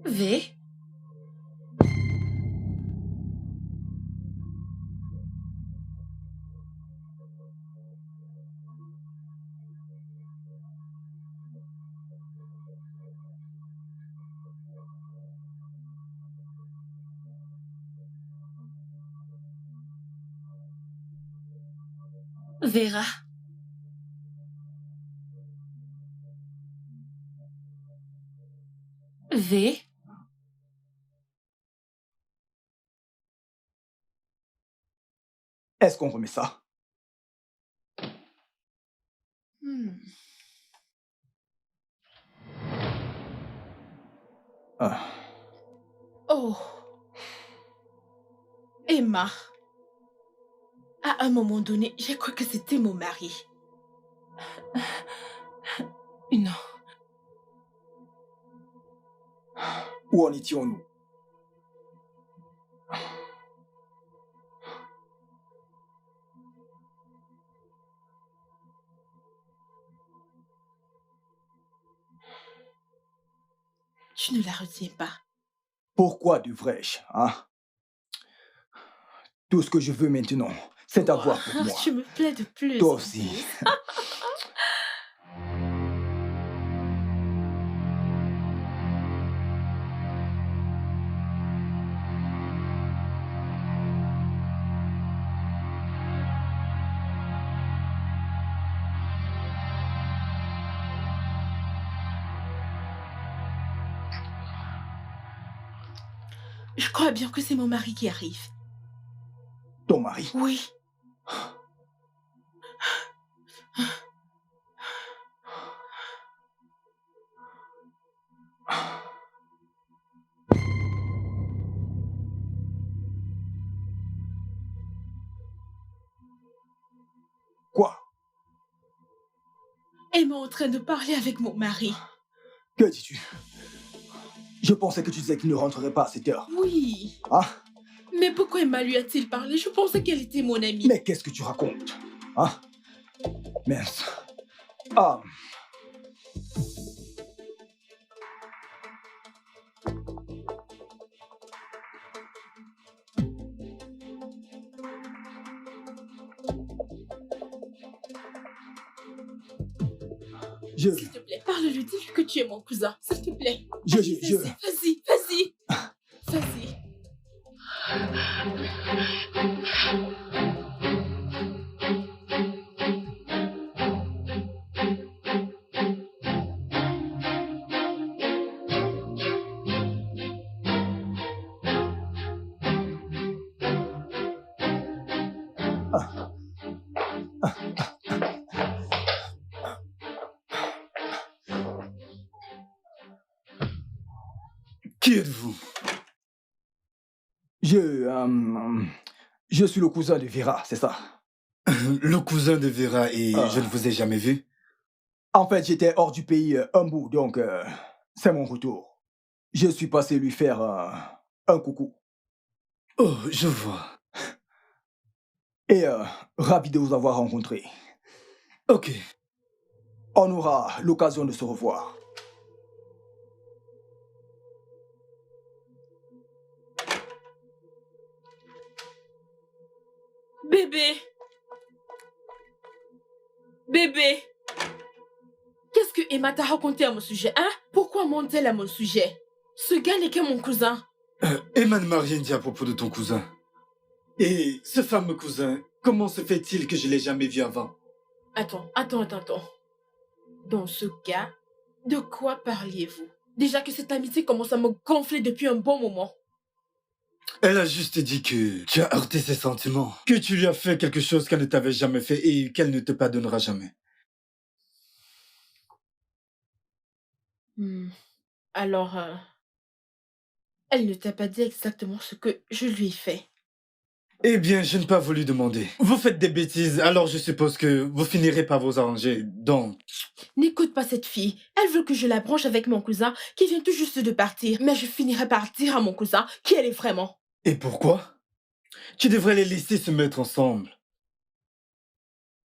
Speaker 1: V? Vera? V?
Speaker 3: Est-ce qu'on remet ça? Ah.
Speaker 2: Oh. Emma. À un moment donné, j'ai cru que c'était mon mari.
Speaker 1: Non.
Speaker 3: Où en étions-nous?
Speaker 2: Tu ne la retiens pas.
Speaker 3: Pourquoi devrais-je, hein? Tout ce que je veux maintenant, c'est avoir pour moi.
Speaker 2: Tu me plais de plus.
Speaker 3: Toi aussi.
Speaker 2: Je crois bien que c'est mon mari qui arrive.
Speaker 3: Ton mari?
Speaker 2: Oui.
Speaker 3: Quoi?
Speaker 2: Emma est en train de parler avec mon mari.
Speaker 3: Que dis-tu? Je pensais que tu disais qu'il ne rentrerait pas à cette heure.
Speaker 2: Oui.
Speaker 3: Ah?
Speaker 2: Mais pourquoi Emma lui a-t-il parlé? Je pensais qu'elle était mon amie.
Speaker 3: Mais qu'est-ce que tu racontes? Hein? Mince. Ah.
Speaker 2: S'il te plaît, parle-lui, dis-lui que tu es mon cousin. S'il te plaît.
Speaker 3: Je...
Speaker 2: Vas-y, vas-y. Vas-y.
Speaker 6: Qui êtes-vous?
Speaker 3: Je suis le cousin de Vera, c'est ça?
Speaker 6: Le cousin de Vera et je ne vous ai jamais vu?
Speaker 3: En fait, j'étais hors du pays un bout, donc c'est mon retour. Je suis passé lui faire un coucou.
Speaker 6: Oh, je vois.
Speaker 3: Et ravi de vous avoir rencontré.
Speaker 6: Ok.
Speaker 3: On aura l'occasion de se revoir.
Speaker 2: Bébé. Bébé. Qu'est-ce que Emma t'a raconté à mon sujet, hein? Pourquoi ment-elle à mon sujet? Ce gars n'est que mon cousin.
Speaker 6: Emma ne m'a rien dit à propos de ton cousin. Et ce fameux cousin, comment se fait-il que je l'ai jamais vu avant?
Speaker 2: Attends. Dans ce cas, de quoi parliez-vous? Déjà que cette amitié commence à me gonfler depuis un bon moment.
Speaker 6: Elle a juste dit que tu as heurté ses sentiments, que tu lui as fait quelque chose qu'elle ne t'avait jamais fait et qu'elle ne te pardonnera jamais.
Speaker 2: Alors, elle ne t'a pas dit exactement ce que je lui ai fait.
Speaker 6: Eh bien, je n'ai pas voulu demander. Vous faites des bêtises, alors je suppose que vous finirez par vous arranger. Donc,
Speaker 2: N'écoute pas cette fille. Elle veut que je la branche avec mon cousin qui vient tout juste de partir. Mais je finirai par dire à mon cousin qui elle est vraiment.
Speaker 6: et pourquoi? Tu devrais les laisser se mettre ensemble.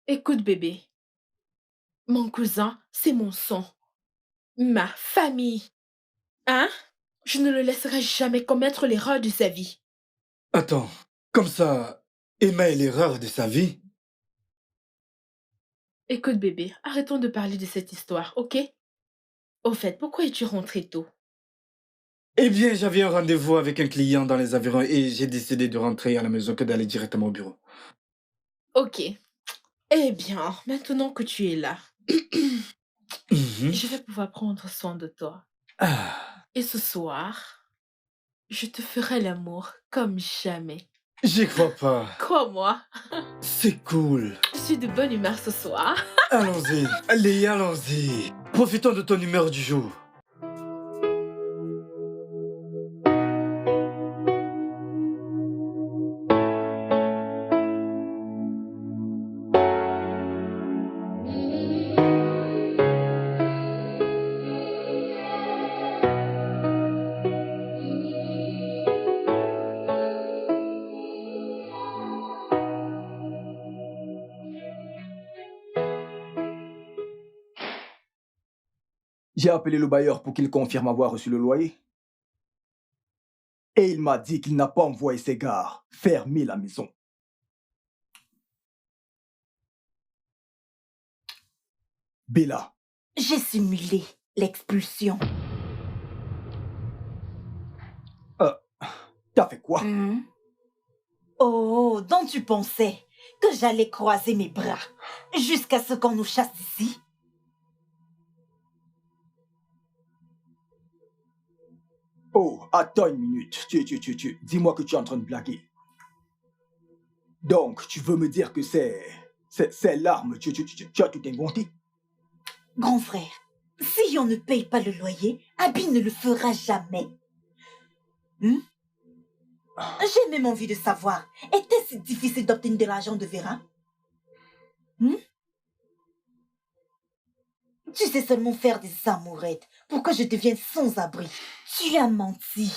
Speaker 2: Écoute, bébé. Mon cousin, c'est mon sang. Ma famille. Hein? Je ne le laisserai jamais commettre l'erreur de sa vie.
Speaker 6: Attends, comme ça, Emma est l'erreur de sa vie?
Speaker 2: Écoute, bébé, arrêtons de parler de cette histoire, ok? Au fait, pourquoi es-tu rentré tôt?
Speaker 6: Eh bien, j'avais un rendez-vous avec un client dans les environs et j'ai décidé de rentrer à la maison que d'aller directement au bureau.
Speaker 2: Ok. Eh bien, maintenant que tu es là,
Speaker 6: Mhm.
Speaker 2: je vais pouvoir prendre soin de toi.
Speaker 6: Ah,
Speaker 2: Et ce soir, je te ferai l'amour comme jamais.
Speaker 6: j'y crois pas.
Speaker 2: Crois-moi,
Speaker 6: C'est cool.
Speaker 2: je suis de bonne humeur ce soir.
Speaker 6: Allons-y. Allez, allons-y. Profitons de ton humeur du jour.
Speaker 3: J'ai appelé le bailleur pour qu'il confirme avoir reçu le loyer. Et il m'a dit qu'il n'a pas envoyé ses gars fermer la maison. Bella,
Speaker 5: J'ai simulé l'expulsion.
Speaker 3: t'as fait quoi?
Speaker 5: Oh, donc tu pensais que j'allais croiser mes bras jusqu'à ce qu'on nous chasse d'ici?
Speaker 3: Oh, attends une minute. Dis-moi que tu es en train de blaguer. Donc, tu veux me dire que c'est l'arme, tu as tout inventé?
Speaker 5: Grand frère, si on ne paye pas le loyer, Abby ne le fera jamais. J'ai même envie de savoir, était-ce difficile d'obtenir de l'argent de Vera? Tu sais seulement faire des amourettes pour que je devienne sans abri. Tu as menti.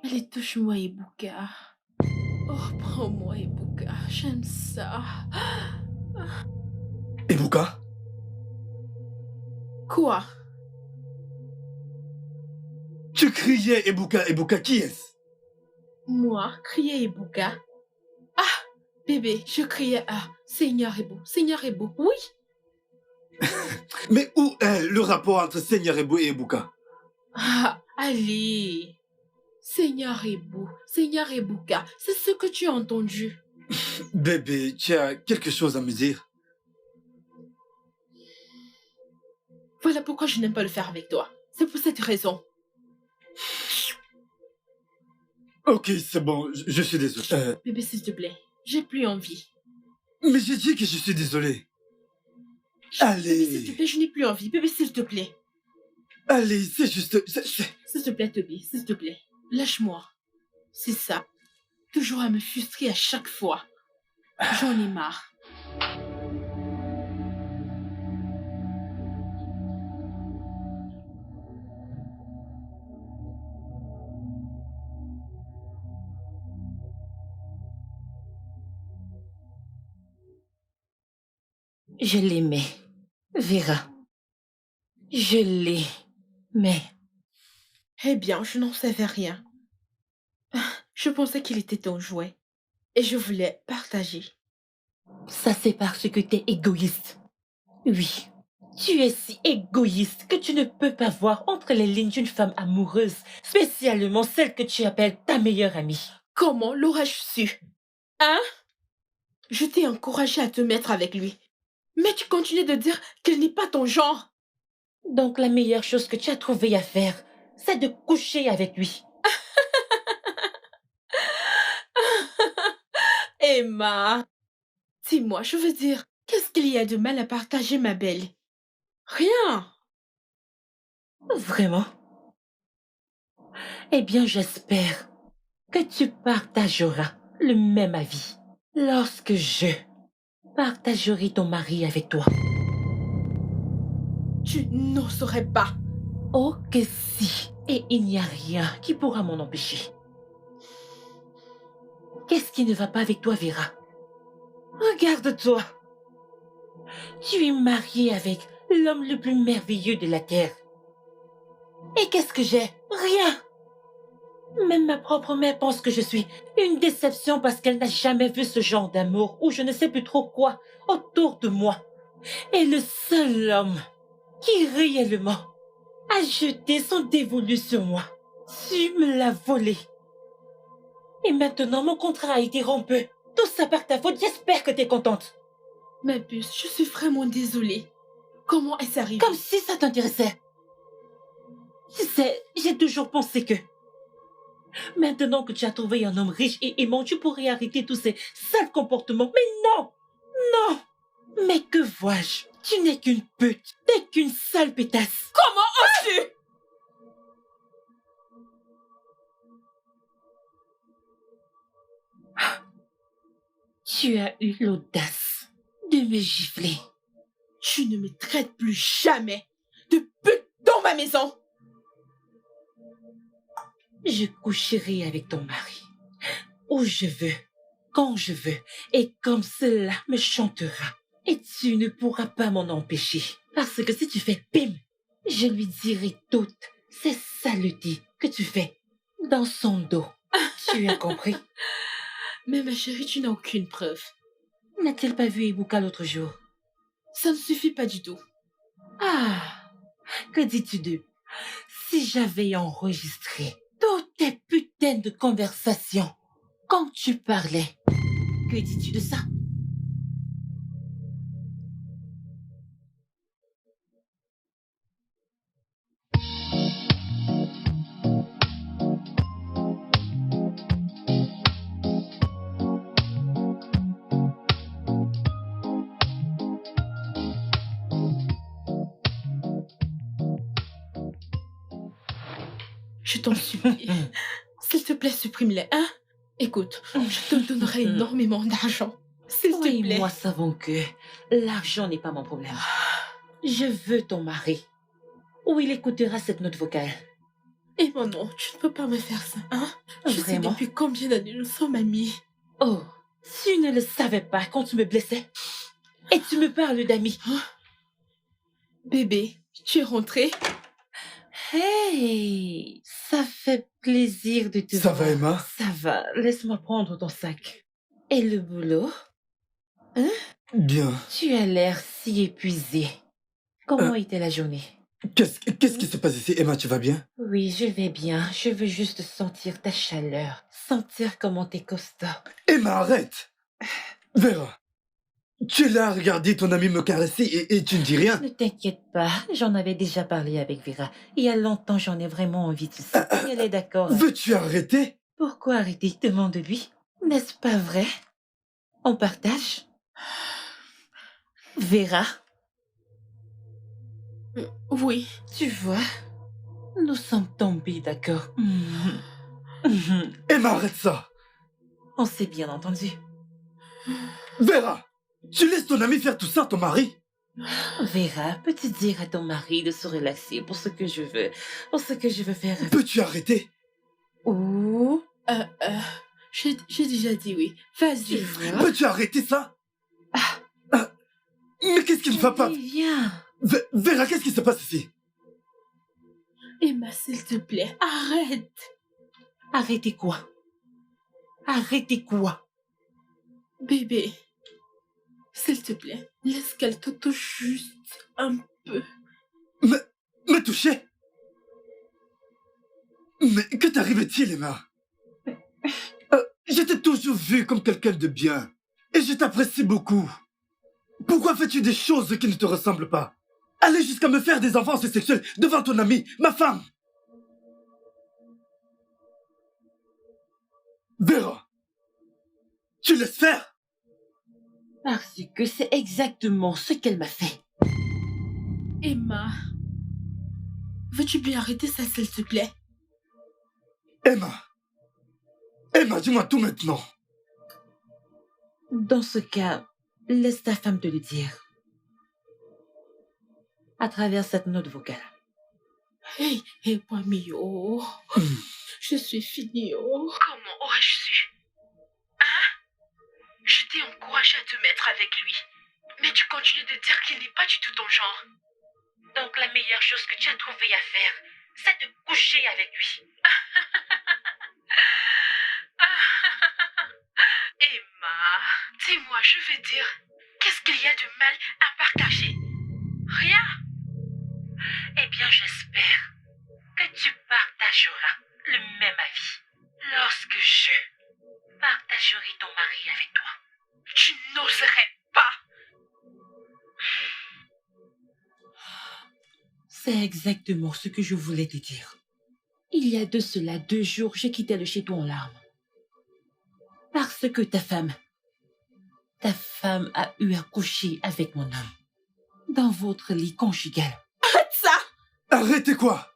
Speaker 2: Allez, touche-moi, Ibuka. Oh, prends-moi, Ibuka. J'aime ça.
Speaker 6: Ibuka?
Speaker 2: Quoi?
Speaker 6: Tu criais Ibuka, Ibuka, qui est-ce?
Speaker 2: Moi, crier Ibuka? Ah, bébé, je criais à Seigneur Ebo, oui?
Speaker 6: Mais où est le rapport entre Seigneur Ebo et Ibuka?
Speaker 2: Ah, allez. Seigneur Ibuka, c'est ce que tu as entendu.
Speaker 6: Bébé, tu as quelque chose à me dire?
Speaker 2: Voilà pourquoi je n'aime pas le faire avec toi. C'est pour cette raison.
Speaker 6: Ok, c'est bon, je suis désolé.
Speaker 2: Bébé, s'il te plaît, j'ai plus envie.
Speaker 6: Mais j'ai dit que je suis désolé.
Speaker 2: Bébé, s'il te
Speaker 6: Allez.
Speaker 2: plaît, je n'ai plus envie. Bébé, s'il te plaît.
Speaker 6: Allez, c'est juste...
Speaker 2: S'il te plaît, Toby, s'il te plaît. Lâche-moi. C'est ça. Toujours à me frustrer à chaque fois. J'en ai marre.
Speaker 1: Je l'aimais. Vera. Je l'aimais.
Speaker 2: Eh bien, je n'en savais rien. Je pensais qu'il était ton jouet. Et je voulais partager.
Speaker 1: Ça, c'est parce que t'es égoïste. Oui. Tu es si égoïste que tu ne peux pas voir entre les lignes d'une femme amoureuse, spécialement celle que tu appelles ta meilleure amie.
Speaker 2: Comment l'aurais-je su? Hein? Je t'ai encouragé à te mettre avec lui. Mais tu continues de dire qu'il n'est pas ton genre.
Speaker 1: Donc la meilleure chose que tu as trouvé à faire, c'est de coucher avec lui.
Speaker 2: Emma, dis-moi, je veux dire, qu'est-ce qu'il y a de mal à partager, ma belle? Rien.
Speaker 1: Vraiment? Eh bien, j'espère que tu partageras le même avis lorsque je partagerai ton mari avec toi.
Speaker 2: Tu n'oserais pas.
Speaker 1: Oh que si, et il n'y a rien qui pourra m'en empêcher. Qu'est-ce qui ne va pas avec toi, Vera? Regarde-toi. Tu es mariée avec l'homme le plus merveilleux de la terre. Et qu'est-ce que j'ai? Rien. Même ma propre mère pense que je suis une déception parce qu'elle n'a jamais vu ce genre d'amour ou je ne sais plus trop quoi autour de moi. Et le seul homme qui réellement a jeté son dévolu sur moi, tu me l'as volé. Et maintenant, mon contrat a été rompu. Tout ça par ta faute, j'espère que t'es contente.
Speaker 2: Ma puce, je suis vraiment désolée. Comment est-ce arrivé?
Speaker 1: Comme si ça t'intéressait. Tu sais, j'ai toujours pensé que... Maintenant que tu as trouvé un homme riche et aimant, tu pourrais arrêter tous ces sales comportements. Mais non! Non! Mais que vois-je? Tu n'es qu'une pute. T'es qu'une sale pétasse.
Speaker 2: Comment oses-tu?
Speaker 1: Tu as eu l'audace de me gifler.
Speaker 2: Tu ne me traites plus jamais de pute dans ma maison.
Speaker 1: Je coucherai avec ton mari. Où je veux, quand je veux, et comme cela me chantera. Et tu ne pourras pas m'en empêcher. Parce que si tu fais pim, je lui dirai toutes ces saletés que tu fais dans son dos. Tu as compris?
Speaker 2: Mais ma chérie, tu n'as aucune preuve.
Speaker 1: N'a-t-il pas vu Ibuka l'autre jour?
Speaker 2: Ça ne suffit pas du tout.
Speaker 1: Ah, que dis-tu d'eux? Si j'avais enregistré toutes tes putains de conversations quand tu parlais, que dis-tu de ça?
Speaker 2: Je t'en supplie. S'il te plaît, supprime-les, hein? Écoute, je te donnerai énormément d'argent. S'il te plaît.
Speaker 1: Moi savons que l'argent n'est pas mon problème. Je veux ton mari. Ou il écoutera cette note vocale.
Speaker 2: Et mon non, tu ne peux pas me faire ça, hein? Je sais
Speaker 1: Vraiment?
Speaker 2: depuis combien d'années nous sommes amis.
Speaker 1: Oh, tu ne le savais pas quand tu me blessais. Et tu me parles d'amis.
Speaker 2: Bébé, tu es rentré?
Speaker 1: Hey, ça fait plaisir de te
Speaker 6: Ça
Speaker 1: voir.
Speaker 6: va, Emma?
Speaker 1: Ça va, laisse-moi prendre ton sac. Et le boulot? Hein?
Speaker 6: Bien.
Speaker 1: Tu as l'air si épuisé. Comment était la journée?
Speaker 6: Qu'est-ce qui se passe ici? Emma, tu vas bien?
Speaker 1: Oui, je vais bien. Je veux juste sentir ta chaleur. Sentir comment t'es costaud.
Speaker 6: Emma, arrête! Vera, tu es là à regarder ton ami me caresser et tu ne dis rien?
Speaker 1: Ne t'inquiète pas, j'en avais déjà parlé avec Vera. Il y a longtemps, j'en ai vraiment envie, tu sais. Et elle est d'accord.
Speaker 6: Veux-tu arrêter?
Speaker 1: Pourquoi arrêter? Demande-lui. N'est-ce pas vrai? On partage? Vera,
Speaker 2: Oui.
Speaker 1: tu vois, Nous sommes tombés d'accord.
Speaker 6: Emma, arrête ça.
Speaker 1: On s'est bien entendu.
Speaker 6: Vera, tu laisses ton ami faire tout ça à ton mari?
Speaker 1: Vera, peux-tu dire à ton mari de se relaxer pour ce que je veux, faire avec...
Speaker 6: Peux-tu arrêter?
Speaker 1: Ou...
Speaker 2: J'ai déjà dit oui. Vas-y.
Speaker 6: Peux-tu arrêter ça? Mais qu'est-ce qui ne va pas?
Speaker 1: Viens.
Speaker 6: Vera, qu'est-ce qui se passe ici?
Speaker 2: Emma, s'il te plaît, arrête.
Speaker 1: Arrêtez quoi? Arrêtez quoi?
Speaker 2: Bébé, s'il te plaît, laisse qu'elle te touche juste un peu.
Speaker 6: Me toucher? Mais que t'arrive-t-il, Emma? Je t'ai toujours vu comme quelqu'un de bien. Et je t'apprécie beaucoup. Pourquoi fais-tu des choses qui ne te ressemblent pas? Aller jusqu'à me faire des avances sexuelles devant ton amie, ma femme. Vera, tu laisses faire?
Speaker 1: Parce que c'est exactement ce qu'elle m'a fait.
Speaker 2: Emma, veux-tu bien arrêter ça, s'il te plaît?
Speaker 6: Emma, dis-moi tout maintenant.
Speaker 1: Dans ce cas, laisse ta femme te le dire. À travers cette note vocale.
Speaker 2: Hey, moi, Mio. Je suis finie, oh.
Speaker 5: Comment aurais-je su? Hein? Je t'ai encouragé à te mettre avec lui. Mais tu continues de dire qu'il n'est pas du tout ton genre. Donc la meilleure chose que tu as trouvé à faire, c'est de coucher avec lui. Emma, dis-moi, je veux dire, qu'est-ce qu'il y a de mal à partager? Rien? Eh bien, j'espère que tu partageras le même avis lorsque je partagerai ton mari avec toi. Tu n'oserais pas.
Speaker 1: C'est exactement ce que je voulais te dire. Il y a de cela 2 jours, j'ai quitté le chez toi en larmes. Parce que ta femme a eu à coucher avec mon homme. Dans votre lit conjugal.
Speaker 2: Arrête ça!
Speaker 6: Arrêtez quoi?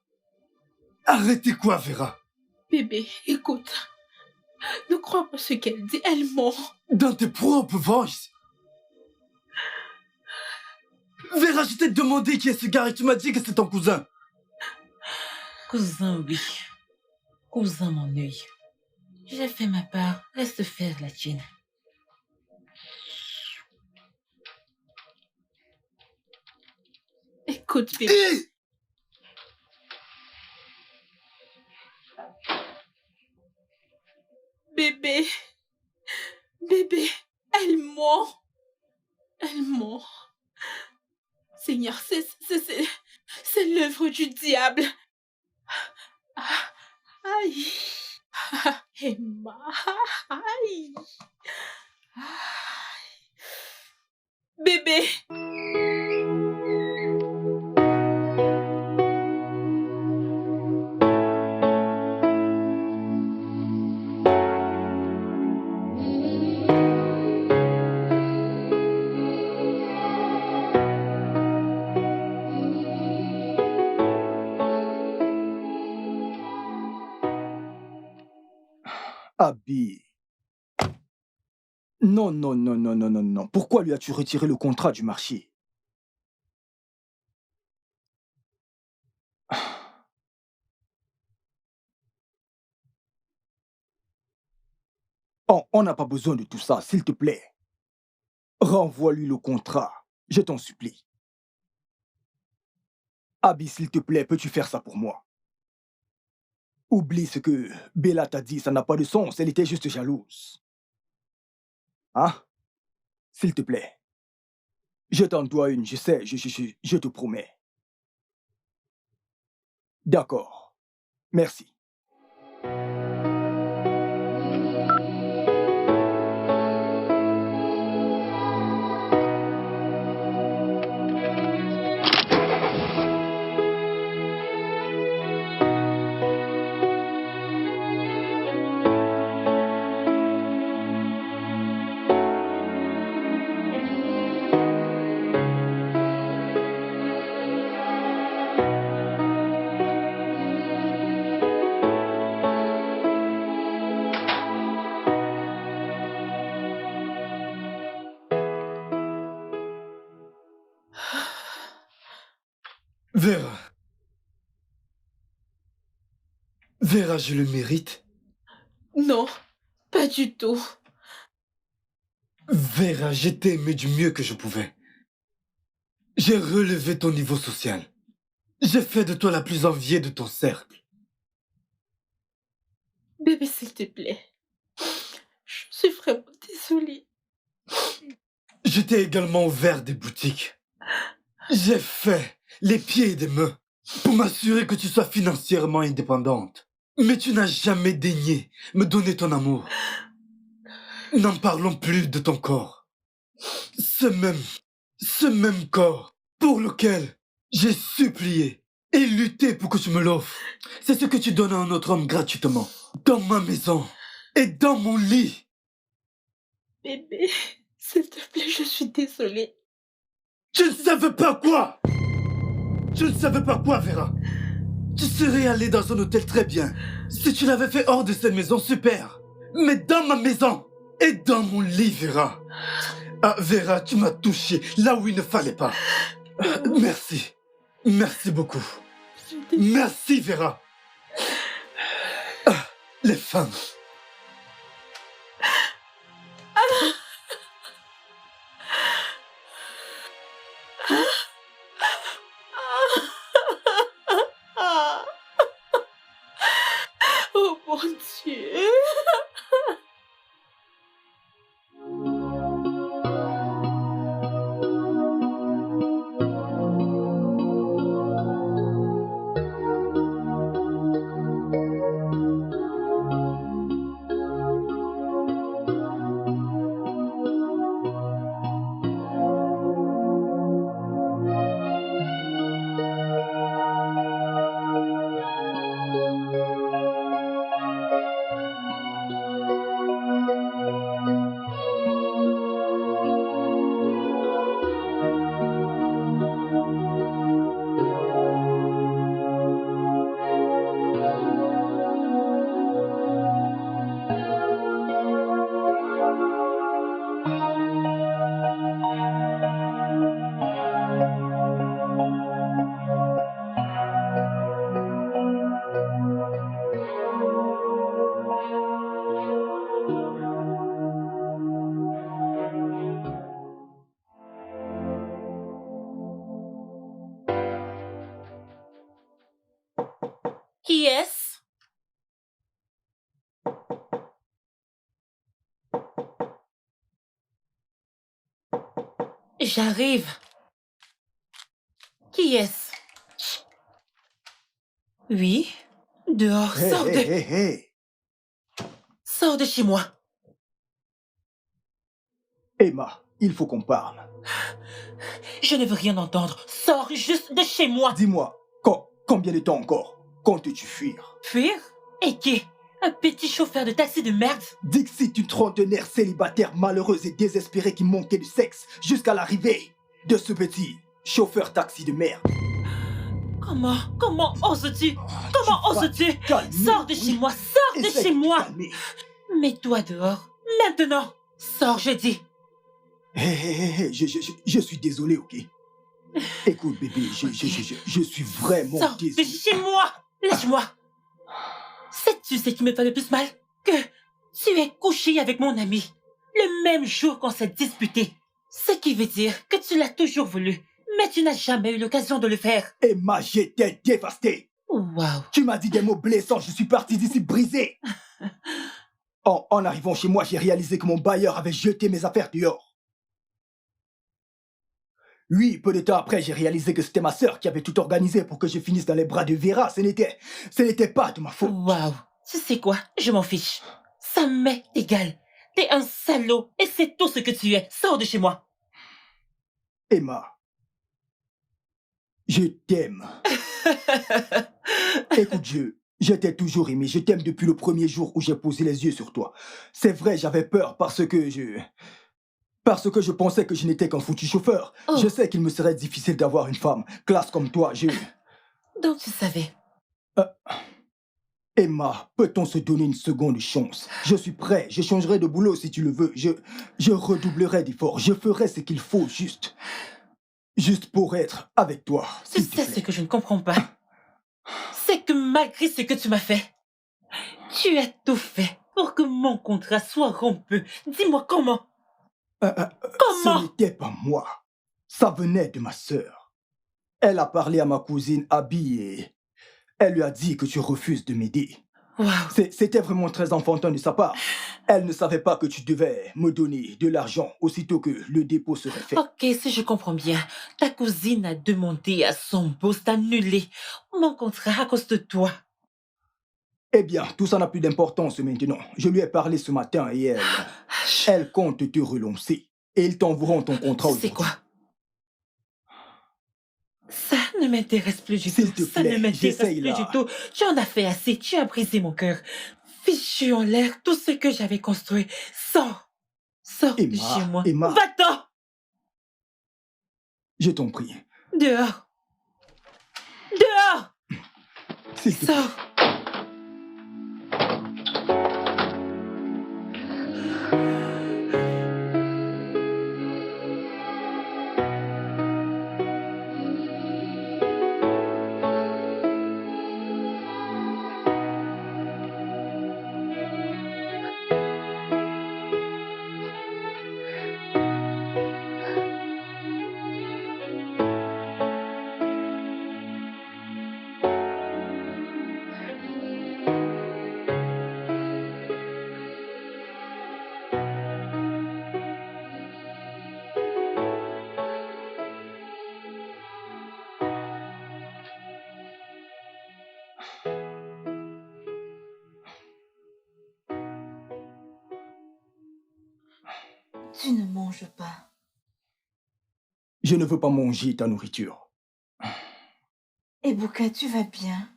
Speaker 6: Arrêtez quoi, Vera?
Speaker 2: Bébé, écoute. Ne crois pas ce qu'elle dit, elle ment.
Speaker 6: Dans tes propres voices. Vera, je t'ai demandé qui est ce gars et tu m'as dit que c'est ton cousin.
Speaker 1: Cousin, oui. Cousin, mon œil. J'ai fait ma part, laisse faire la tienne.
Speaker 2: Écoute, bébé. Bébé, elle ment. Elle ment. Seigneur, c'est l'œuvre du diable. Aïe. Emma, aïe. Bébé.
Speaker 3: Abby. Non. Pourquoi lui as-tu retiré le contrat du marché? Oh, on n'a pas besoin de tout ça, s'il te plaît. Renvoie-lui le contrat, je t'en supplie. Abby, s'il te plaît, peux-tu faire ça pour moi? Oublie ce que Bella t'a dit, ça n'a pas de sens, elle était juste jalouse. Hein? S'il te plaît. Je t'en dois une, je sais, je te promets. D'accord. Merci.
Speaker 6: Vera. Vera, je le mérite.
Speaker 2: Non, pas du tout.
Speaker 6: Vera, je t'ai aimé du mieux que je pouvais. J'ai relevé ton niveau social. J'ai fait de toi la plus enviée de ton cercle.
Speaker 2: Bébé, s'il te plaît. Je suis vraiment désolée.
Speaker 6: Je t'ai également ouvert des boutiques. J'ai fait les pieds et des mains pour m'assurer que tu sois financièrement indépendante. Mais tu n'as jamais daigné me donner ton amour. N'en parlons plus de ton corps. Ce même corps pour lequel j'ai supplié et lutté pour que tu me l'offres. C'est ce que tu donnes à un autre homme gratuitement, dans ma maison et dans mon lit.
Speaker 2: Bébé, s'il te plaît, je suis désolée.
Speaker 6: Je ne savais pas quoi. Je ne savais pas quoi, Vera. Tu serais allé dans un hôtel très bien. Si tu l'avais fait hors de cette maison, super. Mais dans ma maison et dans mon lit, Vera. Ah, Vera, tu m'as touché là où il ne fallait pas. Merci. Merci beaucoup. Merci, Vera. Ah, les femmes.
Speaker 2: Oh mon Dieu.
Speaker 1: Qui est-ce? J'arrive. Qui est-ce? Oui, dehors, sors de...
Speaker 3: Hey.
Speaker 1: Sors de chez moi.
Speaker 3: Emma, il faut qu'on parle.
Speaker 1: Je ne veux rien entendre. Sors juste de chez moi.
Speaker 3: Dis-moi, combien de temps encore comptes-tu fuir?
Speaker 1: Fuir? Et qui? Un petit chauffeur de taxi de merde?
Speaker 3: Dixit, une trentenaire célibataire malheureuse et désespérée qui manquait de sexe jusqu'à l'arrivée de ce petit chauffeur taxi de merde.
Speaker 1: Comment oses-tu? Comment oses-tu? Sors de chez moi, sors de chez moi! Mets-toi dehors, maintenant! Sors, je dis!
Speaker 3: Hé, je suis désolé, ok? Écoute, bébé, je suis vraiment
Speaker 1: Sors
Speaker 3: désolé.
Speaker 1: de chez moi! Lâche-moi! Sais-tu ce qui me fait le plus mal? Que tu es couché avec mon ami le même jour qu'on s'est disputé. Ce qui veut dire que tu l'as toujours voulu, mais tu n'as jamais eu l'occasion de le faire.
Speaker 3: Emma, j'étais dévasté.
Speaker 1: Waouh!
Speaker 3: Tu m'as dit des mots blessants, je suis parti d'ici brisé. En arrivant chez moi, j'ai réalisé que mon bailleur avait jeté mes affaires dehors. Oui, peu de temps après, j'ai réalisé que c'était ma sœur qui avait tout organisé pour que je finisse dans les bras de Vera. Ce n'était pas de ma faute.
Speaker 1: Waouh! Tu sais quoi? Je m'en fiche. Ça m'est égal. T'es un salaud et c'est tout ce que tu es. Sors de chez moi.
Speaker 3: Emma, je t'aime. Écoute, je t'ai toujours aimé. Je t'aime depuis le premier jour où j'ai posé les yeux sur toi. C'est vrai, j'avais peur parce que je pensais que je n'étais qu'un foutu chauffeur.
Speaker 1: Oh.
Speaker 3: Je sais qu'il me serait difficile d'avoir une femme classe comme toi.
Speaker 1: Donc tu savais.
Speaker 3: Emma, peut-on se donner une seconde chance? Je suis prêt, je changerai de boulot si tu le veux. Je redoublerai d'efforts, je ferai ce qu'il faut juste. Juste pour être avec toi,
Speaker 1: Tu
Speaker 3: s'il te
Speaker 1: sais
Speaker 3: plaît.
Speaker 1: ce que je ne comprends pas. C'est que malgré ce que tu m'as fait, tu as tout fait pour que mon contrat soit rompu. Dis-moi comment.
Speaker 3: Ce
Speaker 1: Comment?
Speaker 3: n'était pas moi. Ça venait de ma sœur. Elle a parlé à ma cousine Abby et elle lui a dit que tu refuses de m'aider.
Speaker 1: Waouh.
Speaker 3: C'était vraiment très enfantin de sa part. Elle ne savait pas que tu devais me donner de l'argent aussitôt que le dépôt serait fait.
Speaker 1: Ok, si je comprends bien, ta cousine a demandé à son boss d'annuler mon contrat à cause de toi.
Speaker 3: Eh bien, tout ça n'a plus d'importance maintenant. Je lui ai parlé ce matin et elle compte te relancer. Et ils t'enverront ton contrat
Speaker 1: Tu sais
Speaker 3: aujourd'hui.
Speaker 1: quoi? Ça ne m'intéresse plus du
Speaker 3: S'il
Speaker 1: tout.
Speaker 3: te
Speaker 1: Ça ne
Speaker 3: plaît,
Speaker 1: m'intéresse
Speaker 3: j'essaye
Speaker 1: plus
Speaker 3: là.
Speaker 1: du tout. Tu en as fait assez. Tu as brisé mon cœur. Fichu en l'air tout ce que j'avais construit. Sors. Sors de
Speaker 3: Emma,
Speaker 1: chez moi.
Speaker 3: Emma.
Speaker 1: Va-t'en.
Speaker 3: Je t'en prie.
Speaker 1: Dehors. Dehors.
Speaker 3: S'il te plaît.
Speaker 1: Sors.
Speaker 5: Tu ne manges pas.
Speaker 3: Je ne veux pas manger ta nourriture.
Speaker 5: Ebuka, tu vas bien?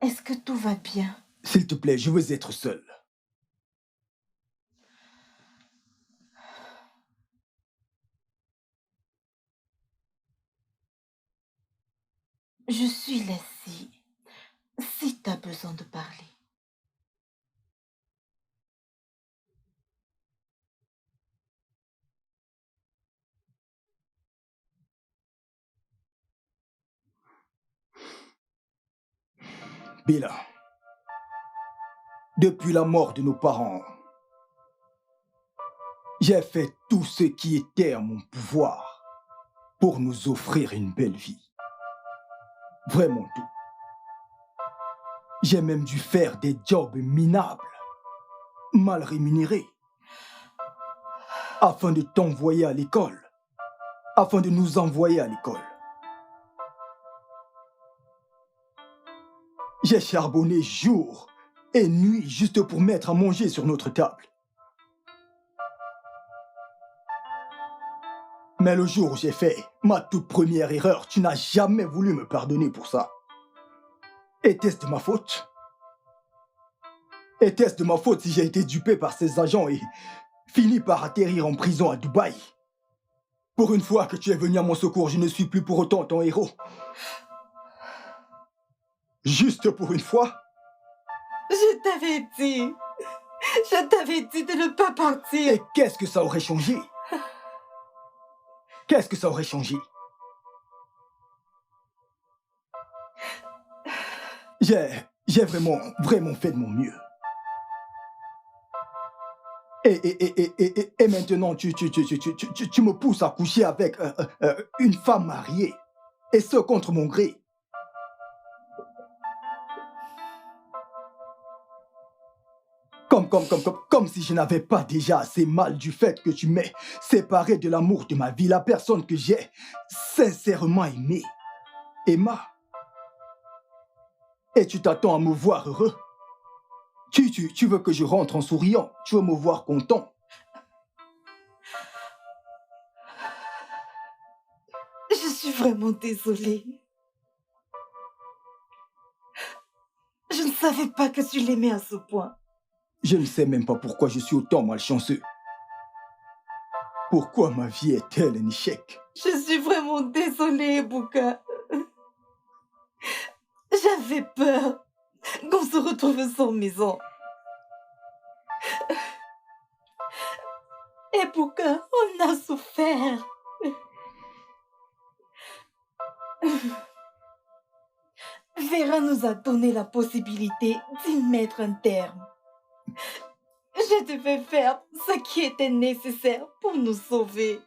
Speaker 5: Est-ce que tout va bien?
Speaker 3: S'il te plaît, je veux être seul.
Speaker 5: Je suis là si t'as besoin de parler.
Speaker 3: Bella, depuis la mort de nos parents, j'ai fait tout ce qui était en mon pouvoir pour nous offrir une belle vie. Vraiment tout. J'ai même dû faire des jobs minables, mal rémunérés, afin de t'envoyer à l'école, afin de nous envoyer à l'école. J'ai charbonné jour et nuit juste pour mettre à manger sur notre table. Mais le jour où j'ai fait ma toute première erreur, tu n'as jamais voulu me pardonner pour ça. Était-ce de ma faute? Était-ce de ma faute si j'ai été dupé par ces agents et fini par atterrir en prison à Dubaï? Pour une fois que tu es venu à mon secours, je ne suis plus pour autant ton héros. Juste pour une fois?
Speaker 5: Je t'avais dit de ne pas partir.
Speaker 3: Et qu'est-ce que ça aurait changé? Qu'est-ce que ça aurait changé? J'ai vraiment fait de mon mieux. Et maintenant, tu me pousses à coucher avec une femme mariée. Et ce, contre mon gré. Comme si je n'avais pas déjà assez mal du fait que tu m'aies séparé de l'amour de ma vie, la personne que j'ai sincèrement aimée. Emma. Et tu t'attends à me voir heureux? Tu veux que je rentre en souriant? Tu veux me voir content?
Speaker 5: Je suis vraiment désolée. Je ne savais pas que tu l'aimais à ce point.
Speaker 3: Je ne sais même pas pourquoi je suis autant malchanceux. Pourquoi ma vie est-elle un échec?
Speaker 5: Je suis vraiment désolée, Ebuka. J'avais peur qu'on se retrouve sans maison. Et Bouka, on a souffert. Vera nous a donné la possibilité d'y mettre un terme. Je devais faire ce qui était nécessaire pour nous sauver.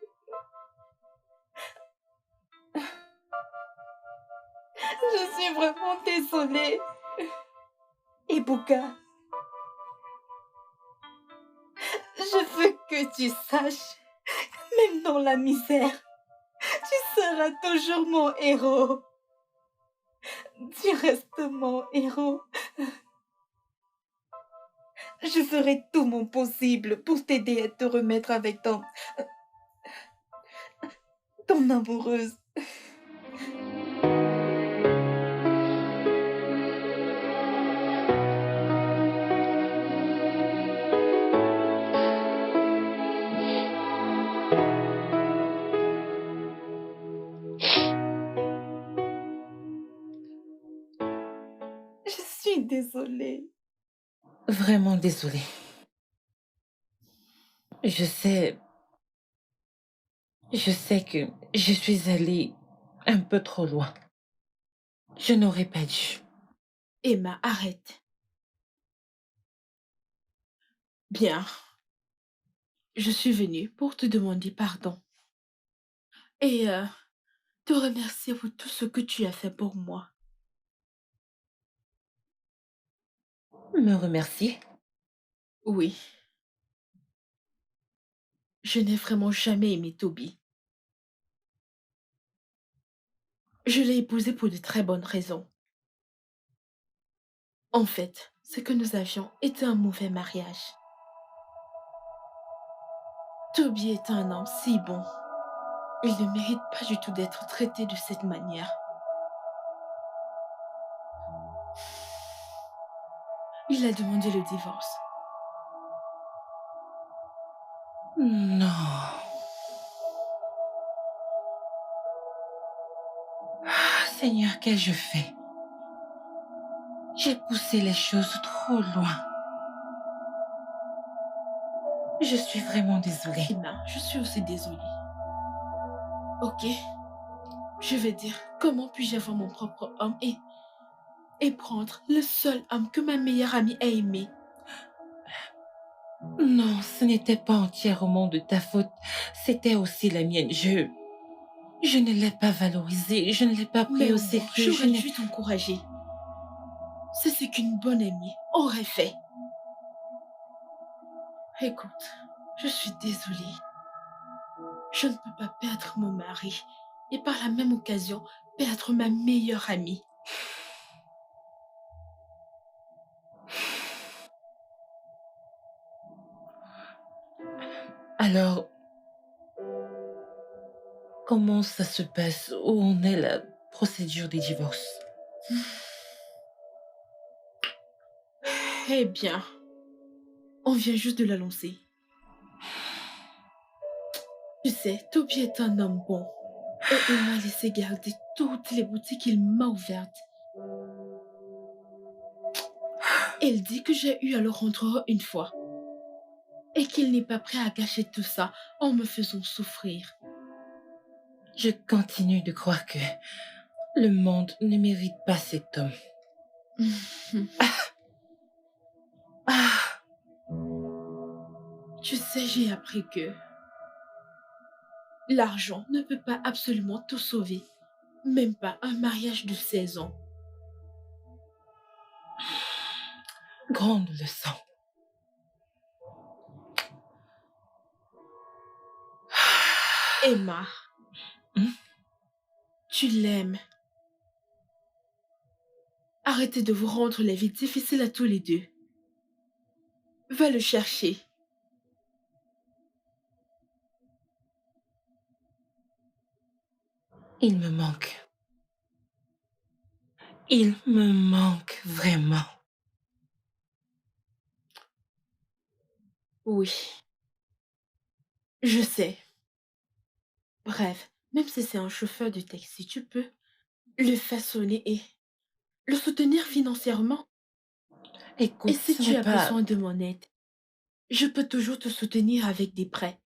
Speaker 5: Je suis vraiment désolée. Ibuka, je veux que tu saches, même dans la misère, tu seras toujours mon héros. Tu restes mon héros. Je ferai tout mon possible pour t'aider à te remettre avec ton amoureuse. Je suis désolée.
Speaker 1: Vraiment désolée. Je sais que je suis allée un peu trop loin. Je n'aurais pas dû.
Speaker 2: Emma, arrête. Bien. Je suis venue pour te demander pardon. Et te remercier pour tout ce que tu as fait pour moi.
Speaker 1: Me remercier?
Speaker 2: Oui. Je n'ai vraiment jamais aimé Toby. Je l'ai épousé pour de très bonnes raisons. En fait, ce que nous avions était un mauvais mariage. Toby est un homme si bon. Il ne mérite pas du tout d'être traité de cette manière. Il a demandé le divorce.
Speaker 1: Non. Seigneur, qu'ai-je fait? J'ai poussé les choses trop loin. Je suis vraiment désolée.
Speaker 2: Emma, je suis aussi désolée. Ok. Je vais dire, comment puis-je avoir mon propre homme et prendre le seul homme que ma meilleure amie a aimé?
Speaker 1: Non, ce n'était pas entièrement de ta faute. C'était aussi la mienne. Je ne l'ai pas valorisé. Je ne l'ai pas pris
Speaker 2: Mais
Speaker 1: au
Speaker 2: au moins,
Speaker 1: sérieux.
Speaker 2: j'aurais dû t'encourager. C'est ce qu'une bonne amie aurait fait. Écoute, je suis désolée. Je ne peux pas perdre mon mari et par la même occasion perdre ma meilleure amie.
Speaker 1: Alors, comment ça se passe? Où en est la procédure des divorces?
Speaker 2: Eh bien, on vient juste de la lancer. Tu sais, Toby est un homme bon. Et il m'a laissé garder toutes les boutiques qu'il m'a ouvertes. Il dit que j'ai eu à le rendre une fois. Et qu'il n'est pas prêt à gâcher tout ça en me faisant souffrir.
Speaker 1: Je continue de croire que le monde ne mérite pas cet homme.
Speaker 2: Tu sais, j'ai appris que l'argent ne peut pas absolument tout sauver. Même pas un mariage de 16 ans.
Speaker 1: Grande leçon.
Speaker 2: Emma, tu l'aimes. Arrêtez de vous rendre la vie difficile à tous les deux. Va le chercher.
Speaker 1: Il me manque. Il me manque vraiment.
Speaker 2: Oui. Je sais. Bref, même si c'est un chauffeur de taxi, tu peux le façonner et le soutenir financièrement.
Speaker 1: Écoute,
Speaker 2: Et si
Speaker 1: ce
Speaker 2: tu
Speaker 1: n'est
Speaker 2: as
Speaker 1: pas...
Speaker 2: besoin de mon aide, je peux toujours te soutenir avec des prêts.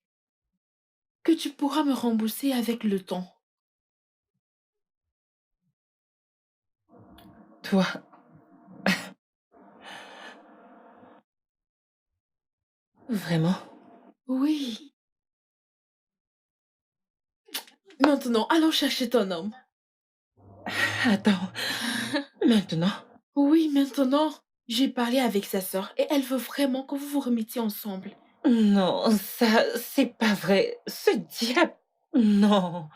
Speaker 2: que tu pourras me rembourser avec le temps.
Speaker 1: Toi, vraiment?
Speaker 2: Oui. Maintenant, allons chercher ton homme.
Speaker 1: Attends, maintenant?
Speaker 2: Oui, maintenant. J'ai parlé avec sa sœur et elle veut vraiment que vous vous remettiez ensemble.
Speaker 1: Non, ça, c'est pas vrai. Ce diable... Non.